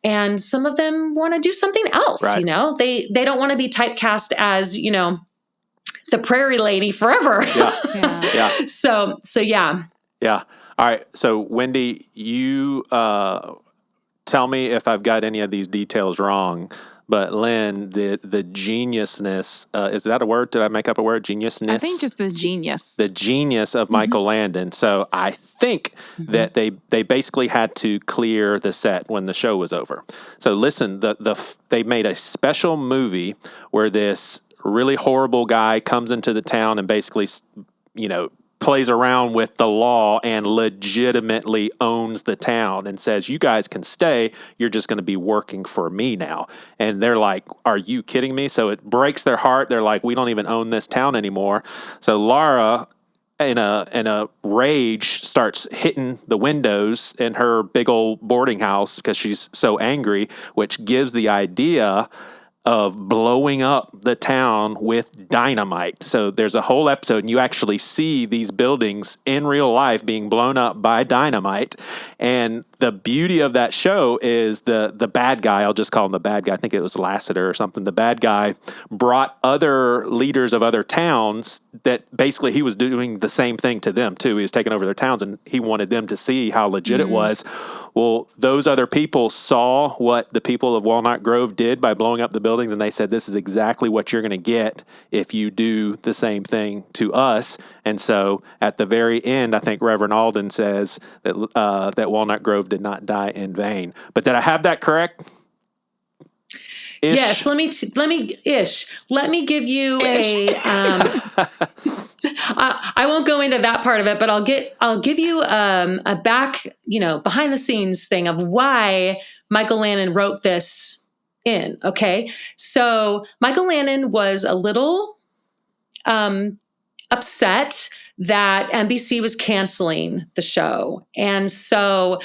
And some of them want to do something else, right. They don't want to be typecast as, the prairie lady forever. Yeah. Yeah. So yeah. Yeah. All right. So Wendi, you tell me if I've got any of these details wrong. But Lynne, the geniusness, is that a word? Did I make up a word? Geniusness? I think just the genius. The genius of Michael Landon. So I think that they basically had to clear the set when the show was over. So listen, they made a special movie where this really horrible guy comes into the town and basically, plays around with the law and legitimately owns the town and says, you guys can stay. You're just going to be working for me now. And they're like, are you kidding me? So it breaks their heart. They're like, we don't even own this town anymore. So Laura, in a rage, starts hitting the windows in her big old boarding house because she's so angry, which gives the idea of blowing up the town with dynamite. So there's a whole episode, and you actually see these buildings in real life being blown up by dynamite. And the beauty of that show is the bad guy, I'll just call him the bad guy, I think it was Lassiter or something, the bad guy brought other leaders of other towns that basically he was doing the same thing to them too. He was taking over their towns, and he wanted them to see how legit it was. Well, those other people saw what the people of Walnut Grove did by blowing up the buildings, and they said, this is exactly what you're going to get if you do the same thing to us. And so at the very end, I think Reverend Alden says that that Walnut Grove did not die in vain. But did I have that correct? Ish? Yes, let me give you I won't go into that part of it, but I'll give you a back, behind the scenes thing of why Michael Landon wrote this in. Okay. So Michael Landon was a little upset that NBC was canceling the show. And so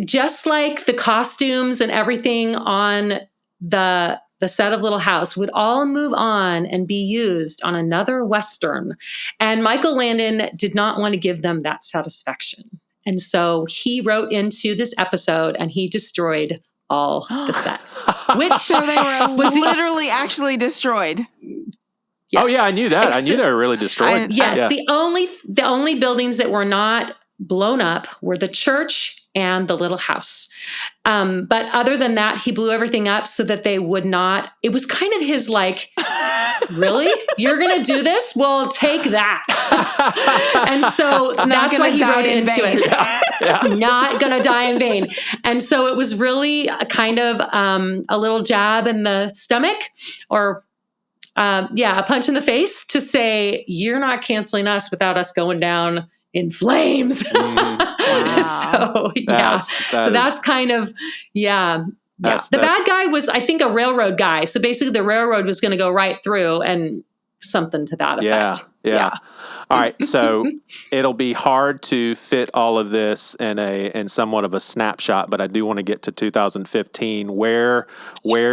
just like the costumes and everything on the set of Little House would all move on and be used on another Western. And Michael Landon did not want to give them that satisfaction. And so he wrote into this episode and he destroyed all the sets. Which So they were literally actually destroyed. Yes. Oh yeah, I knew that. I knew they were really destroyed. Yes, Yeah. the only buildings that were not blown up were the church and the Little House. But other than that, he blew everything up so that they would not. It was kind of his like, really? You're going to do this? Well, take that. And so that's why he wrote into it. Not going to die in vain. And so it was really a kind of a little jab in the stomach or a punch in the face to say, you're not canceling us without us going down in flames. So that's kind of, the bad guy was, I think, a railroad guy. So basically the railroad was going to go right through and something to that effect. Yeah. All right. So it'll be hard to fit all of this in somewhat of a snapshot, but I do want to get to 2015. Where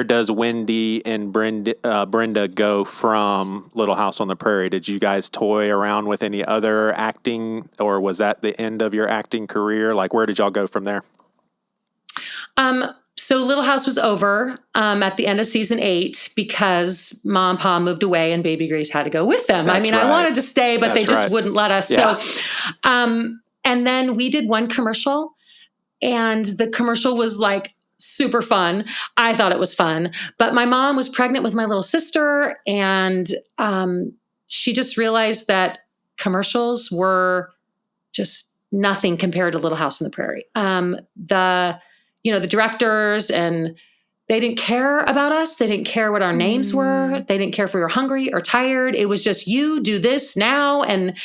does Wendi and Brenda go from Little House on the Prairie? Did you guys toy around with any other acting, or was that the end of your acting career? Like, where did y'all go from there? So Little House was over at the end of season 8 because Mom and Pa moved away and Baby Grace had to go with them. That's right. I wanted to stay, but That's they just right. wouldn't let us. Yeah. So, and then we did one commercial, and the commercial was like super fun. I thought it was fun, but my mom was pregnant with my little sister, and she just realized that commercials were just nothing compared to Little House on the Prairie. The directors, and they didn't care about us. They didn't care what our names were. They didn't care if we were hungry or tired. It was just, you do this now. And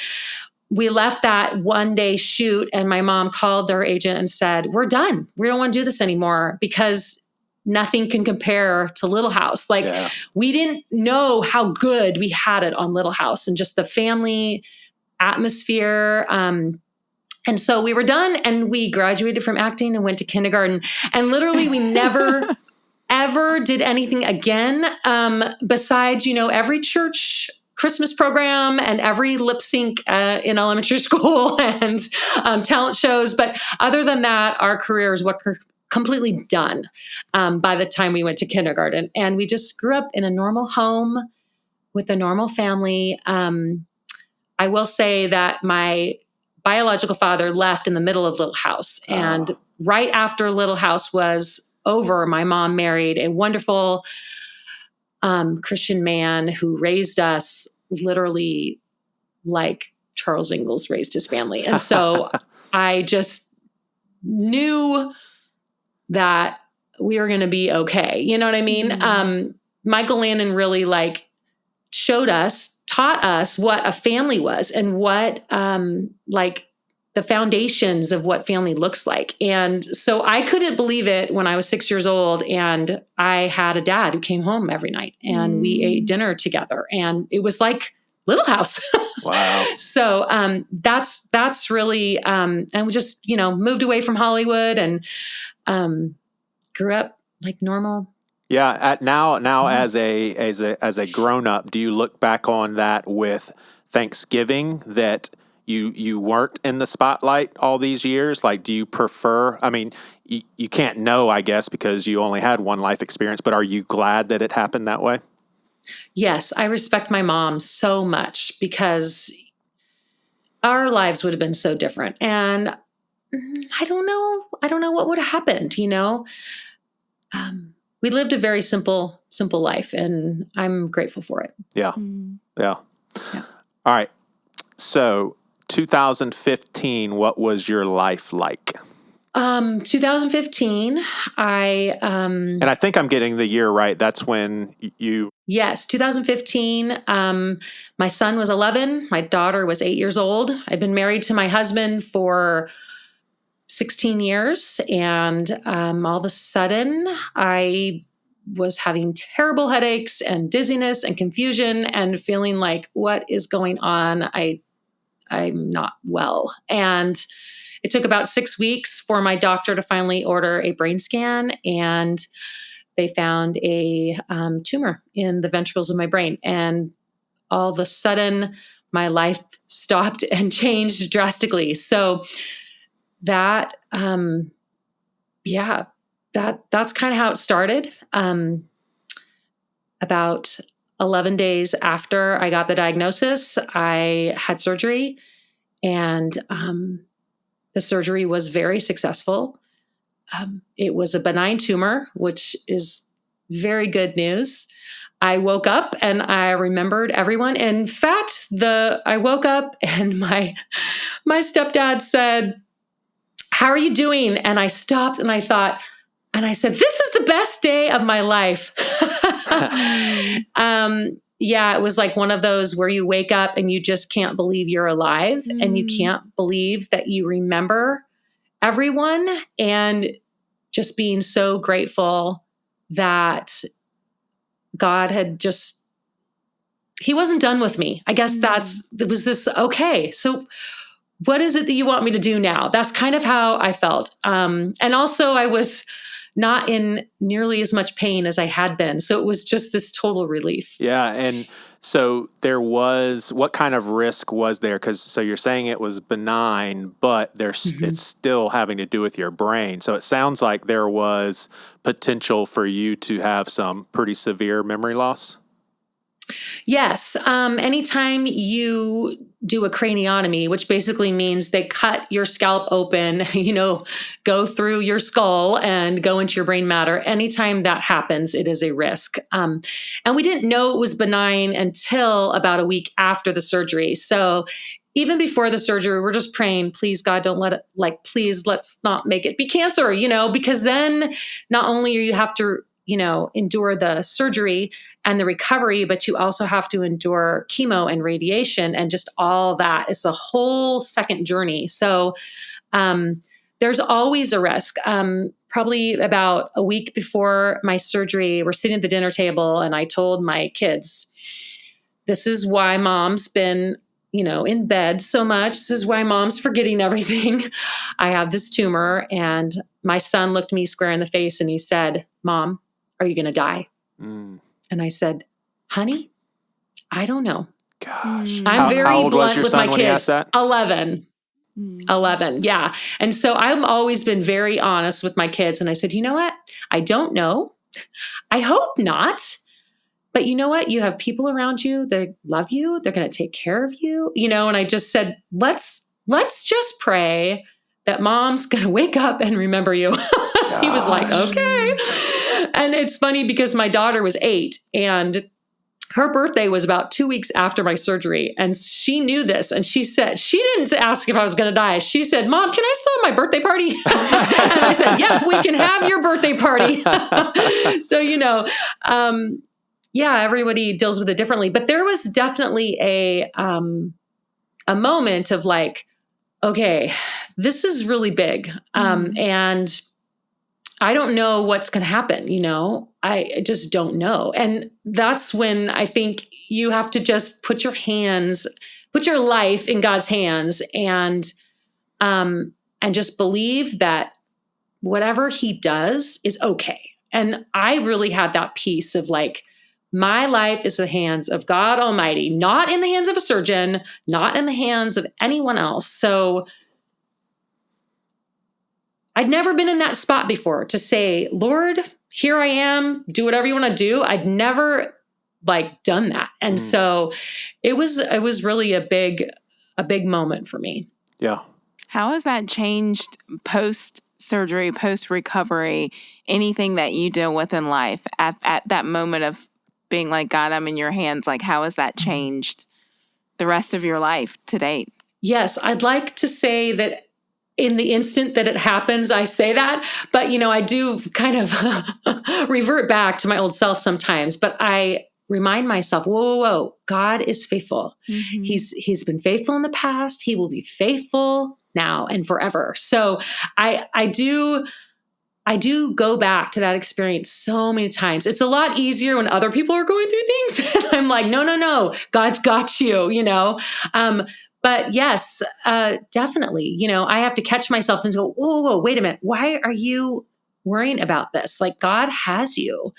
we left that one day shoot, and my mom called their agent and said, we're done. We don't want to do this anymore because nothing can compare to Little House. We didn't know how good we had it on Little House and just the family atmosphere. And so we were done, and we graduated from acting and went to kindergarten. And literally we never, ever did anything again besides, every church Christmas program and every lip sync in elementary school and talent shows. But other than that, our careers were completely done by the time we went to kindergarten. And we just grew up in a normal home with a normal family. I will say that my biological father left in the middle of Little House, and right after Little House was over, my mom married a wonderful Christian man who raised us literally like Charles Ingalls raised his family. And so I just knew that we were going to be okay. You know what I mean? Michael Landon really like taught us what a family was and what like the foundations of what family looks like. And so I couldn't believe it when I was 6 years old and I had a dad who came home every night and we ate dinner together, and it was like Little House. Wow. So that's really and we just, moved away from Hollywood and grew up like normal. Yeah. Now as a grown up, do you look back on that with Thanksgiving that you weren't in the spotlight all these years? Like, do you prefer? I mean, you can't know, I guess, because you only had one life experience. But are you glad that it happened that way? Yes, I respect my mom so much because our lives would have been so different, and I don't know what would have happened. We lived a very simple life, and I'm grateful for it. Yeah. Yeah. All right. So 2015, what was your life like? 2015, and I think I'm getting the year right. That's when you. Yes, 2015. My son was 11. My daughter was 8 years old. I'd been married to my husband for 16 years. And all of a sudden, I was having terrible headaches and dizziness and confusion and feeling like, what is going on? I'm not well. And it took about 6 weeks for my doctor to finally order a brain scan, and they found a tumor in the ventricles of my brain. And all of a sudden, my life stopped and changed drastically. So that, that's kind of how it started. About 11 days after I got the diagnosis, I had surgery, and the surgery was very successful. It was a benign tumor, which is very good news. I woke up and I remembered everyone. In fact, I woke up and my stepdad said, "How are you doing?" And I stopped and I thought, and I said, "This is the best day of my life." Yeah, it was like one of those where you wake up and you just can't believe you're alive and you can't believe that you remember everyone, and just being so grateful that God had he wasn't done with me. I guess it was this, okay, so what is it that you want me to do now? That's kind of how I felt. And also I was not in nearly as much pain as I had been. So it was just this total relief. Yeah. And so what kind of risk was there? So you're saying it was benign, but it's still having to do with your brain. So it sounds like there was potential for you to have some pretty severe memory loss. Yes. Anytime you do a craniotomy, which basically means they cut your scalp open, go through your skull and go into your brain matter. Anytime that happens, it is a risk. And we didn't know it was benign until about a week after the surgery. So even before the surgery, we're just praying, please, God, don't let it, please, let's not make it be cancer, because then not only you have to endure the surgery and the recovery, but you also have to endure chemo and radiation and just all that. It's a whole second journey. So there's always a risk. Probably about a week before my surgery, we're sitting at the dinner table and I told my kids, this is why Mom's been in bed so much. This is why Mom's forgetting everything. I have this tumor. And my son looked me square in the face and he said, "Mom, are you going to die?" And I said, "Honey, I don't know." Gosh. I'm very how old blunt was your with son my when kids. he asked that? 11. 11. Yeah. And so I've always been very honest with my kids. And I said, you know what? I don't know. I hope not. But you know what? You have people around you that love you. They're going to take care of you, and I just said, let's just pray that mom's going to wake up and remember you. He was like, okay. And it's funny because my daughter was 8 and her birthday was about 2 weeks after my surgery. And she knew this. And she said, she didn't ask if I was going to die. She said, Mom, can I still have my birthday party? And I said, yep, we can have your birthday party. So, everybody deals with it differently. But there was definitely a moment of like, okay, this is really big. And I don't know what's going to happen. I just don't know. And that's when I think you have to just put your life in God's hands and just believe that whatever he does is okay. And I really had that piece of like, my life is in the hands of God Almighty, not in the hands of a surgeon, not in the hands of anyone else. So I'd never been in that spot before to say, Lord, here I am, do whatever you want to do. I'd never done that. And so it was really a big moment for me. Yeah. How has that changed post-surgery, post-recovery, anything that you deal with in life at that moment of being like, God, I'm in your hands? Like, how has that changed the rest of your life to date? Yes, I'd like to say that in the instant that it happens, I say that, but I do kind of revert back to my old self sometimes, but I remind myself, whoa, God is faithful. Mm-hmm. He's been faithful in the past. He will be faithful now and forever. So I do go back to that experience so many times. It's a lot easier when other people are going through things. And I'm like, no, God's got you, But yes, definitely, I have to catch myself and go, whoa, wait a minute. Why are you worrying about this? Like, God has you.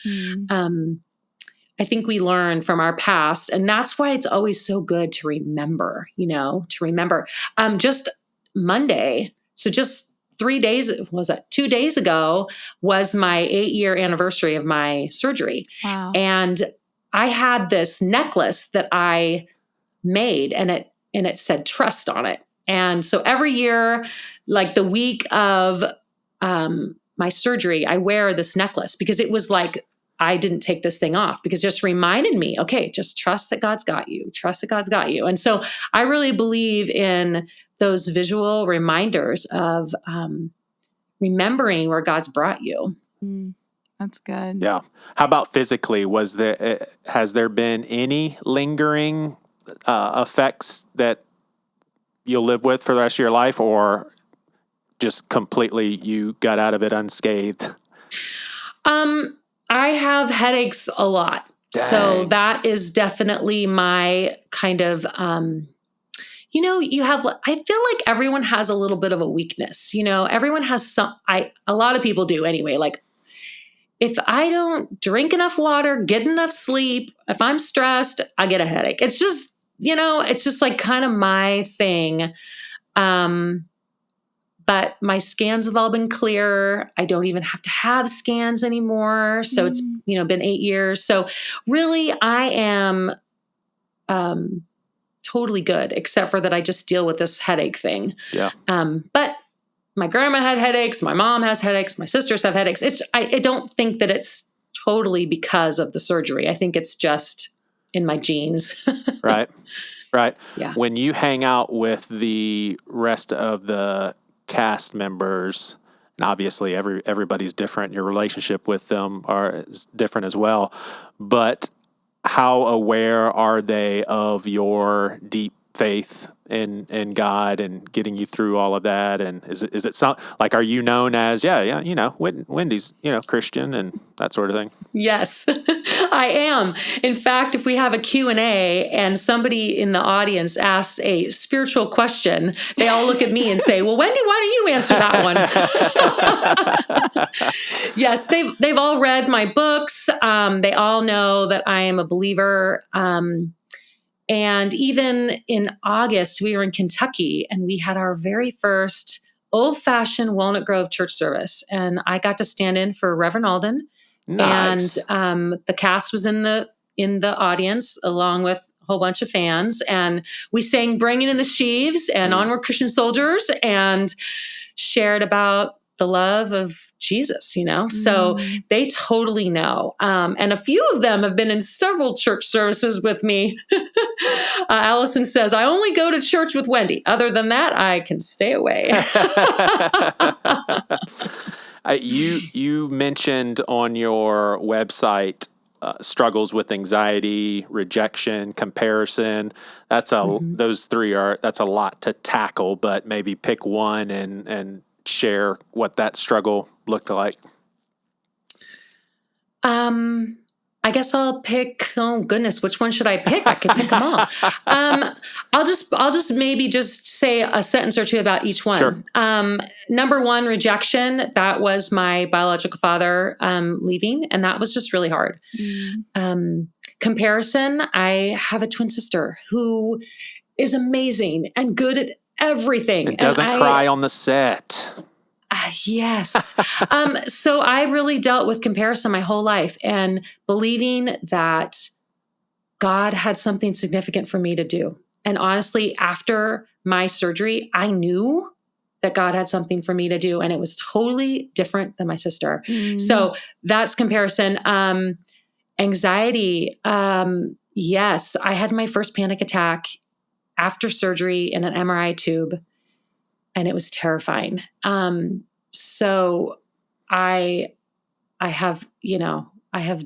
I think we learn from our past, and that's why it's always so good to remember, just Monday. So just 2 days ago was my 8-year anniversary of my surgery. Wow. And I had this necklace that I made, and it said trust on it. And so every year, like the week of my surgery, I wear this necklace because it was like, I didn't take this thing off because it just reminded me, okay, just trust that God's got you. Trust that God's got you. And so I really believe in those visual reminders of remembering where God's brought you. That's good. Yeah. How about physically? Has there been any lingering effects that you'll live with for the rest of your life, or just completely you got out of it unscathed? I have headaches a lot. Dang. So that is definitely my kind of, I feel like everyone has a little bit of a weakness, everyone has a lot of people do anyway. Like, if I don't drink enough water, get enough sleep, if I'm stressed, I get a headache. It's just, it's just like kind of my thing. But my scans have all been clear. I don't even have to have scans anymore. So it's, been 8 years. So really I am totally good, except for that I just deal with this headache thing. Yeah. But my grandma had headaches. My mom has headaches. My sisters have headaches. I don't think that it's totally because of the surgery. I think it's just in my genes. Right. Yeah. When you hang out with the rest of the cast members, and obviously everybody's different, your relationship with them is different as well, but how aware are they of your deep faith in God and getting you through all of that? And is it like, are you known as, Wendy's, Christian and that sort of thing? Yes, I am. In fact, if we have a Q&A and somebody in the audience asks a spiritual question, they all look at me and say, well, Wendi, why don't you answer that one? Yes, they've all read my books. They all know that I am a believer. And even in August, we were in Kentucky and we had our very first old-fashioned Walnut Grove church service. And I got to stand in for Reverend Alden. Nice. And the cast was in the audience along with a whole bunch of fans. And we sang Bringing in the Sheaves and Onward Christian Soldiers. And shared about the love of Jesus, So they totally know. And a few of them have been in several church services with me. Allison says, I only go to church with Wendi. Other than that, I can stay away. You mentioned on your website struggles with anxiety, rejection, comparison. That's those three that's a lot to tackle, but maybe pick one and share what that struggle looked like. I guess I'll pick, oh goodness, which one should I pick? I could pick them all. I'll just maybe just say a sentence or two about each one. Sure. Number one, rejection. That was my biological father leaving, and that was just really hard. Comparison. I have a twin sister who is amazing and good at everything. It doesn't cry on the set. Yes. So I really dealt with comparison my whole life and believing that God had something significant for me to do. And honestly, after my surgery, I knew that God had something for me to do, and it was totally different than my sister. So that's comparison. Anxiety. Yes, I had my first panic attack after surgery in an MRI tube, and it was terrifying. So I have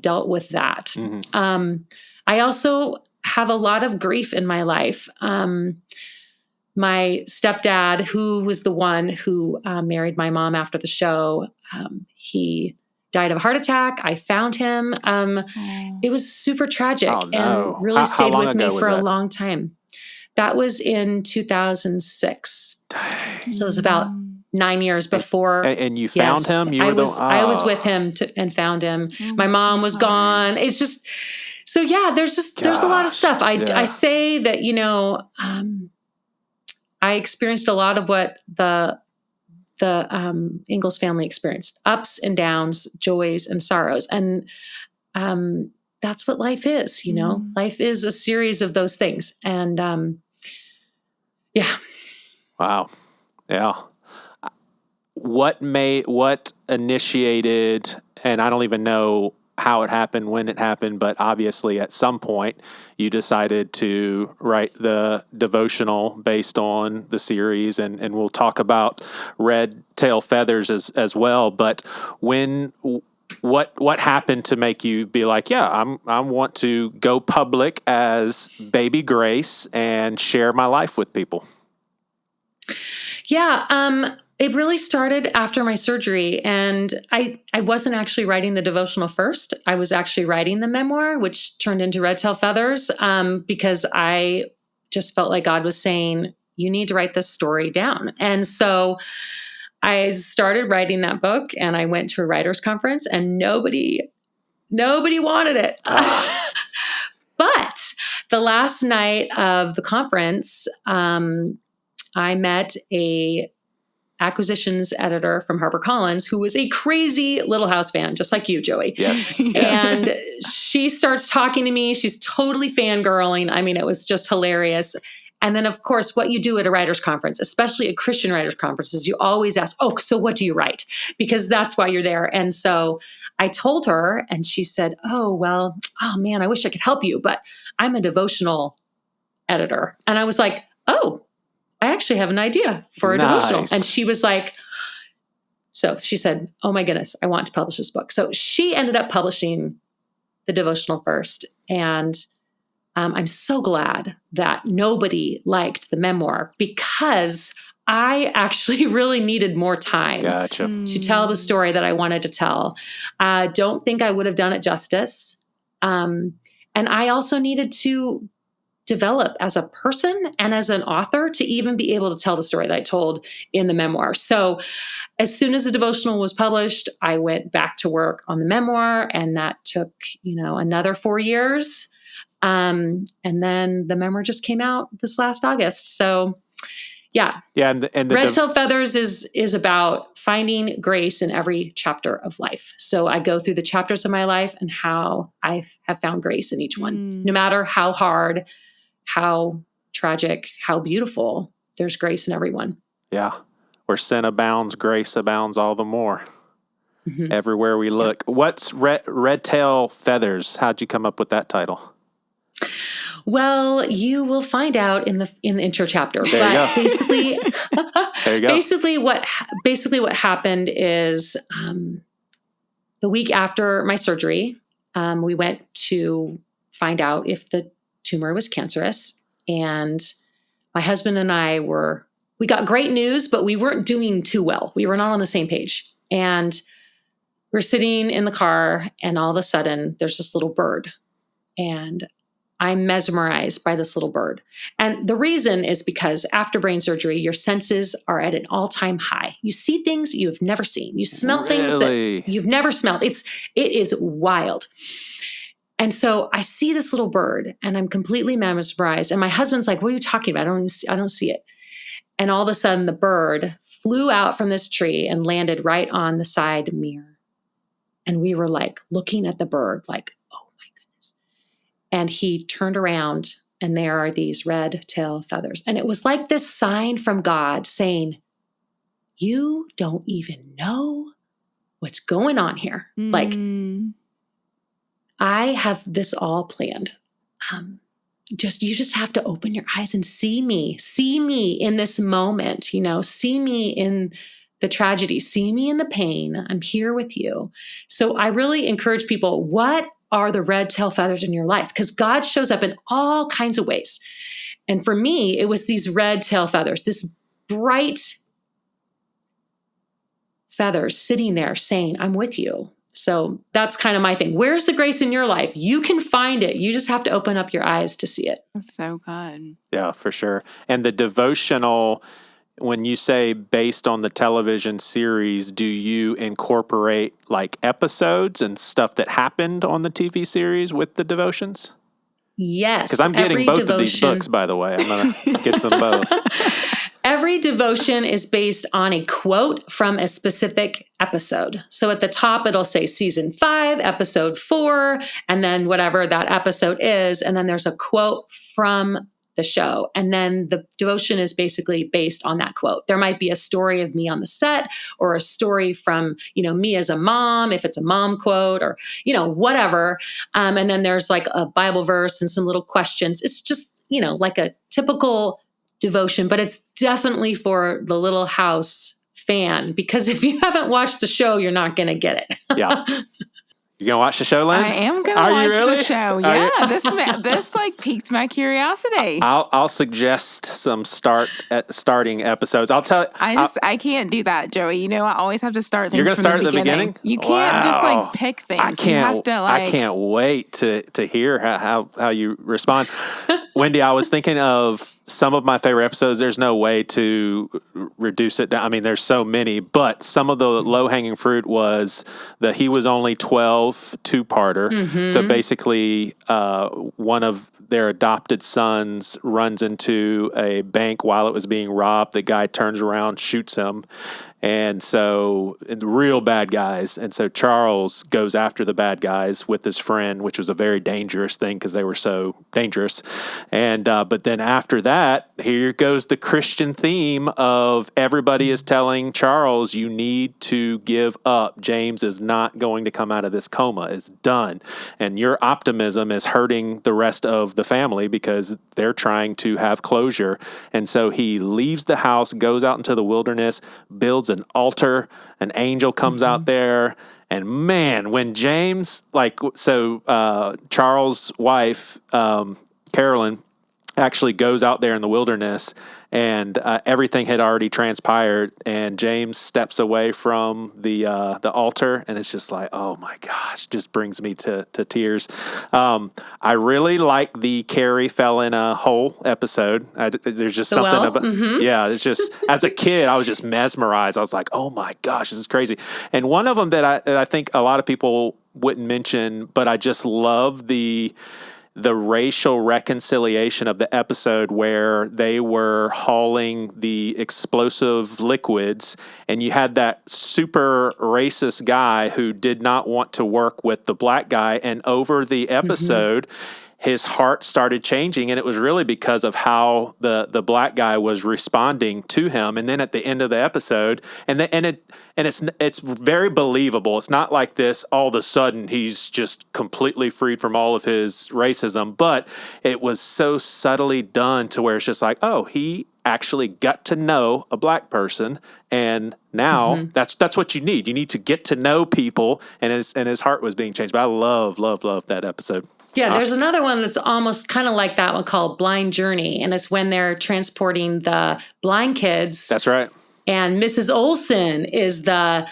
dealt with that. I also have a lot of grief in my life. My stepdad, who was the one who married my mom after the show, he died of a heart attack. I found him. It was super tragic and really stayed with me for a long time. That was in 2006. Dang. So it was about 9 years before. And you found him? I was with him and found him. My mom was gone. It's just, so yeah, there's a lot of stuff. I say that, I experienced a lot of what the Ingalls family experienced, ups and downs, joys and sorrows. And that's what life is, life is a series of those things. And yeah. Wow. Yeah. What initiated, and I don't even know how it happened, when it happened, but obviously at some point you decided to write the devotional based on the series, and we'll talk about Red Tail Feathers as well. But what happened to make you be like, I want to go public as Baby Grace and share my life with people? Yeah. It really started after my surgery, and I wasn't actually writing the devotional first. I was actually writing the memoir, which turned into Red Tail Feathers, because I just felt like God was saying, you need to write this story down. And so I started writing that book, and I went to a writer's conference, and nobody wanted it. But the last night of the conference, I met a acquisitions editor from HarperCollins who was a crazy Little House fan, just like you, Joey. Yes. And she starts talking to me. She's totally fangirling. I mean, it was just hilarious. And then, of course, what you do at a writer's conference, especially a Christian writer's conference, is you always ask, so what do you write? Because that's why you're there. And so I told her, and she said, oh man, I wish I could help you, but I'm a devotional editor. And I was like, I actually have an idea for a devotional. And she was like, so she said, oh my goodness, I want to publish this book. So she ended up publishing the devotional first. And I'm so glad that nobody liked the memoir, because I actually really needed more time to tell the story that I wanted to tell. I don't think I would have done it justice. And I also needed to develop as a person and as an author to even be able to tell the story that I told in the memoir. So as soon as the devotional was published, I went back to work on the memoir, and that took, another 4 years. And then the memoir just came out this last August. So yeah. Yeah. And Red Tail Feathers is about finding grace in every chapter of life. So I go through the chapters of my life and how I have found grace in each one, no matter how hard, how tragic, how beautiful, there's grace in everyone. Yeah. Where sin abounds, grace abounds all the more. Mm-hmm. Everywhere we look. What's red tail feathers? How'd you come up with that title? Well, you will find out in the intro chapter. There you go. Basically, there you go. Basically what happened is the week after my surgery, we went to find out if the tumor was cancerous, and my husband and I we got great news, but we weren't doing too well. We were not on the same page, and we're sitting in the car, and all of a sudden there's this little bird, and I'm mesmerized by this little bird. And the reason is because after brain surgery, your senses are at an all-time high. You see things you've never seen. You smell things that you've never smelled. It is wild. And so I see this little bird, and I'm completely mesmerized. And my husband's like, "What are you talking about? I don't see it." And all of a sudden, the bird flew out from this tree and landed right on the side mirror. And we were like looking at the bird like, oh my goodness. And he turned around, and there are these red tail feathers. And it was like this sign from God saying, you don't even know what's going on here. Like, I have this all planned. You just have to open your eyes and see me in this moment, see me in the tragedy, see me in the pain. I'm here with you. So I really encourage people, what are the red tail feathers in your life? Because God shows up in all kinds of ways. And for me, it was these red tail feathers, this bright feathers sitting there saying, I'm with you. So that's kind of my thing. Where's the grace in your life? You can find it. You just have to open up your eyes to see it. That's so good. Yeah, for sure. And the devotional, when you say based on the television series, do you incorporate like episodes and stuff that happened on the TV series with the devotions? Yes. Because I'm getting both of these books, by the way. I'm going to get them both. Every devotion is based on a quote from a specific episode. So at the top, it'll say season 5, episode 4, and then whatever that episode is. And then there's a quote from the show. And then the devotion is basically based on that quote. There might be a story of me on the set, or a story from, me as a mom, if it's a mom quote, or, whatever. And then there's like a Bible verse and some little questions. It's just, like a typical devotion, but it's definitely for the Little House fan, because if you haven't watched the show, you're not going to get it. Yeah. You going to watch the show, Lynne? I am going to watch the show. Yeah, this like piqued my curiosity. I'll suggest some starting episodes. I'll tell you. I can't do that, Joey. I always have to start things. You're going to start at the beginning? You can't just like pick things. I can't. You have to, I can't wait to hear how you respond. Wendi, I was thinking of some of my favorite episodes. There's no way to reduce it down. I mean, there's so many, but some of the low-hanging fruit was the He Was Only 12 two-parter. Mm-hmm. So basically, one of their adopted sons runs into a bank while it was being robbed. The guy turns around, shoots him. And so real bad guys. And so Charles goes after the bad guys with his friend, which was a very dangerous thing because they were so dangerous. And but then after that, here goes the Christian theme of everybody is telling Charles, you need to give up. James is not going to come out of this coma. It's done. And your optimism is hurting the rest of the family because they're trying to have closure. And so he leaves the house, goes out into the wilderness, builds an altar, an angel comes out there, and man, when James, Charles' wife, Carolyn, actually goes out there in the wilderness, and everything had already transpired, and James steps away from the altar, and it's just like, oh my gosh, just brings me to tears. I really like the Carrie fell in a hole episode. There's just something about, yeah, it's just, as a kid, I was just mesmerized. I was like, oh my gosh, this is crazy. And one of them that I think a lot of people wouldn't mention, but I just love the racial reconciliation of the episode where they were hauling the explosive liquids, and you had that super racist guy who did not want to work with the black guy. And over the episode, his heart started changing, and it was really because of how the black guy was responding to him. And then at the end of the episode, it's very believable. It's not like this all of a sudden he's just completely freed from all of his racism, but it was so subtly done to where it's just like, oh, he actually got to know a black person, and now that's what you need. You need to get to know people, and his heart was being changed. But I love that episode. Yeah, there's another one that's almost kind of like that one called Blind Journey, and it's when they're transporting the blind kids. That's right. And Mrs. Olsen is the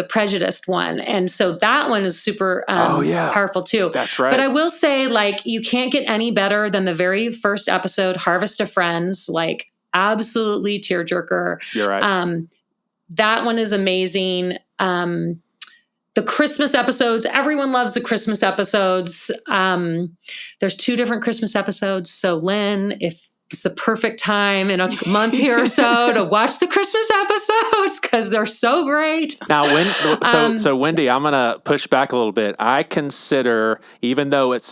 prejudiced one. And so that one is super powerful too. That's right. But I will say, like, you can't get any better than the very first episode, Harvest of Friends, like absolutely tearjerker. You're right. That one is amazing. The Christmas episodes, everyone loves the Christmas episodes. There's 2 different Christmas episodes. So Lynn, if it's the perfect time in a month here or so to watch the Christmas episodes because they're so great. Now, so Wendi, I'm gonna push back a little bit. I consider, even though it's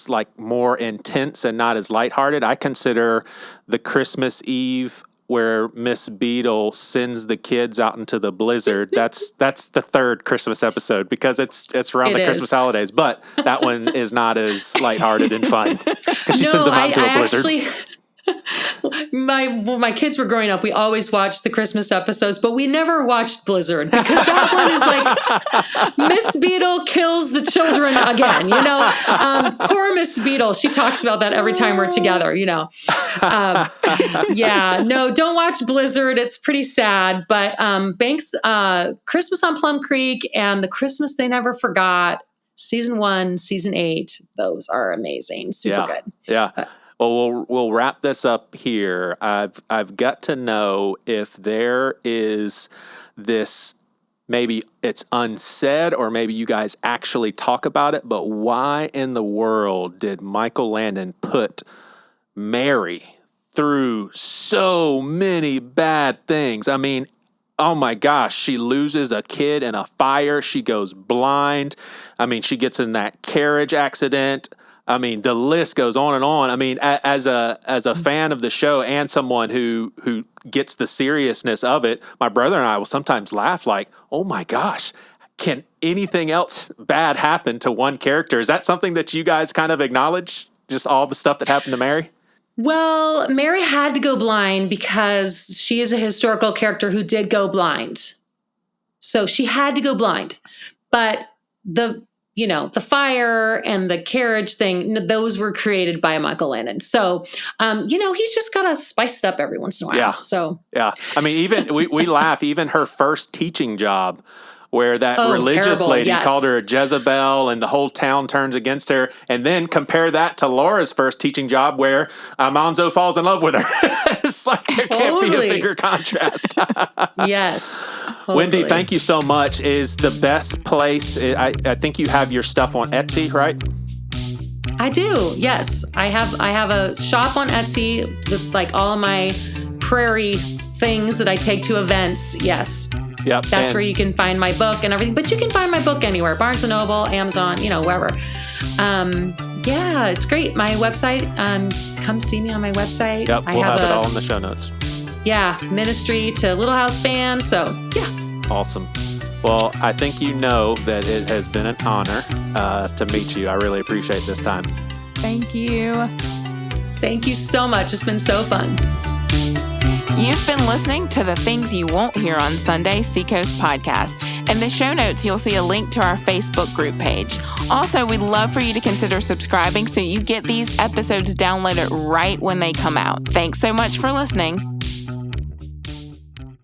like more intense and not as lighthearted, I consider the Christmas Eve where Miss Beadle sends the kids out into the blizzard. That's the 3rd Christmas episode because it's around the Christmas holidays. But that one is not as lighthearted and fun because she sends them out into a blizzard. My kids were growing up, we always watched the Christmas episodes, but we never watched Blizzard because that one is like Miss Beadle kills the children again, poor Miss Beadle. She talks about that every time we're together, don't watch Blizzard. It's pretty sad, but Banks, Christmas on Plum Creek and The Christmas They Never Forgot, season 1, season 8, those are amazing. Super good. Yeah. Well, we'll wrap this up here. I've got to know if there is this, maybe it's unsaid or maybe you guys actually talk about it, but why in the world did Michael Landon put Mary through so many bad things? I mean, oh my gosh, she loses a kid in a fire. She goes blind. I mean, she gets in that carriage accident. I mean, the list goes on and on. I mean, as a fan of the show and someone who gets the seriousness of it, my brother and I will sometimes laugh like, oh my gosh, can anything else bad happen to one character? Is that something that you guys kind of acknowledge, just all the stuff that happened to Mary? Well, Mary had to go blind because she is a historical character who did go blind. So she had to go blind. But the fire and the carriage thing, those were created by Michael Landon. So, he's just got to spice it up every once in a while. Yeah. So, yeah. I mean, even we laugh, even her first teaching job where that religious lady called her a Jezebel and the whole town turns against her. And then compare that to Laura's first teaching job where Monzo falls in love with her. It's like there can't be a bigger contrast. Yes. Totally. Wendi, thank you so much. Is the best place, I think you have your stuff on Etsy, right? I do, yes. I have a shop on Etsy with like all of my prairie things that I take to events, yes. Yep. That's where you can find my book and everything. But you can find my book anywhere, Barnes & Noble, Amazon, wherever. It's great. My website, come see me on my website. Yep, we'll have it all in the show notes. Yeah, ministry to Little House fans. So, yeah. Awesome. Well, I think you know that it has been an honor to meet you. I really appreciate this time. Thank you. Thank you so much. It's been so fun. You've been listening to the Things You Won't Hear on Sunday Seacoast podcast. In the show notes, you'll see a link to our Facebook group page. Also, we'd love for you to consider subscribing so you get these episodes downloaded right when they come out. Thanks so much for listening.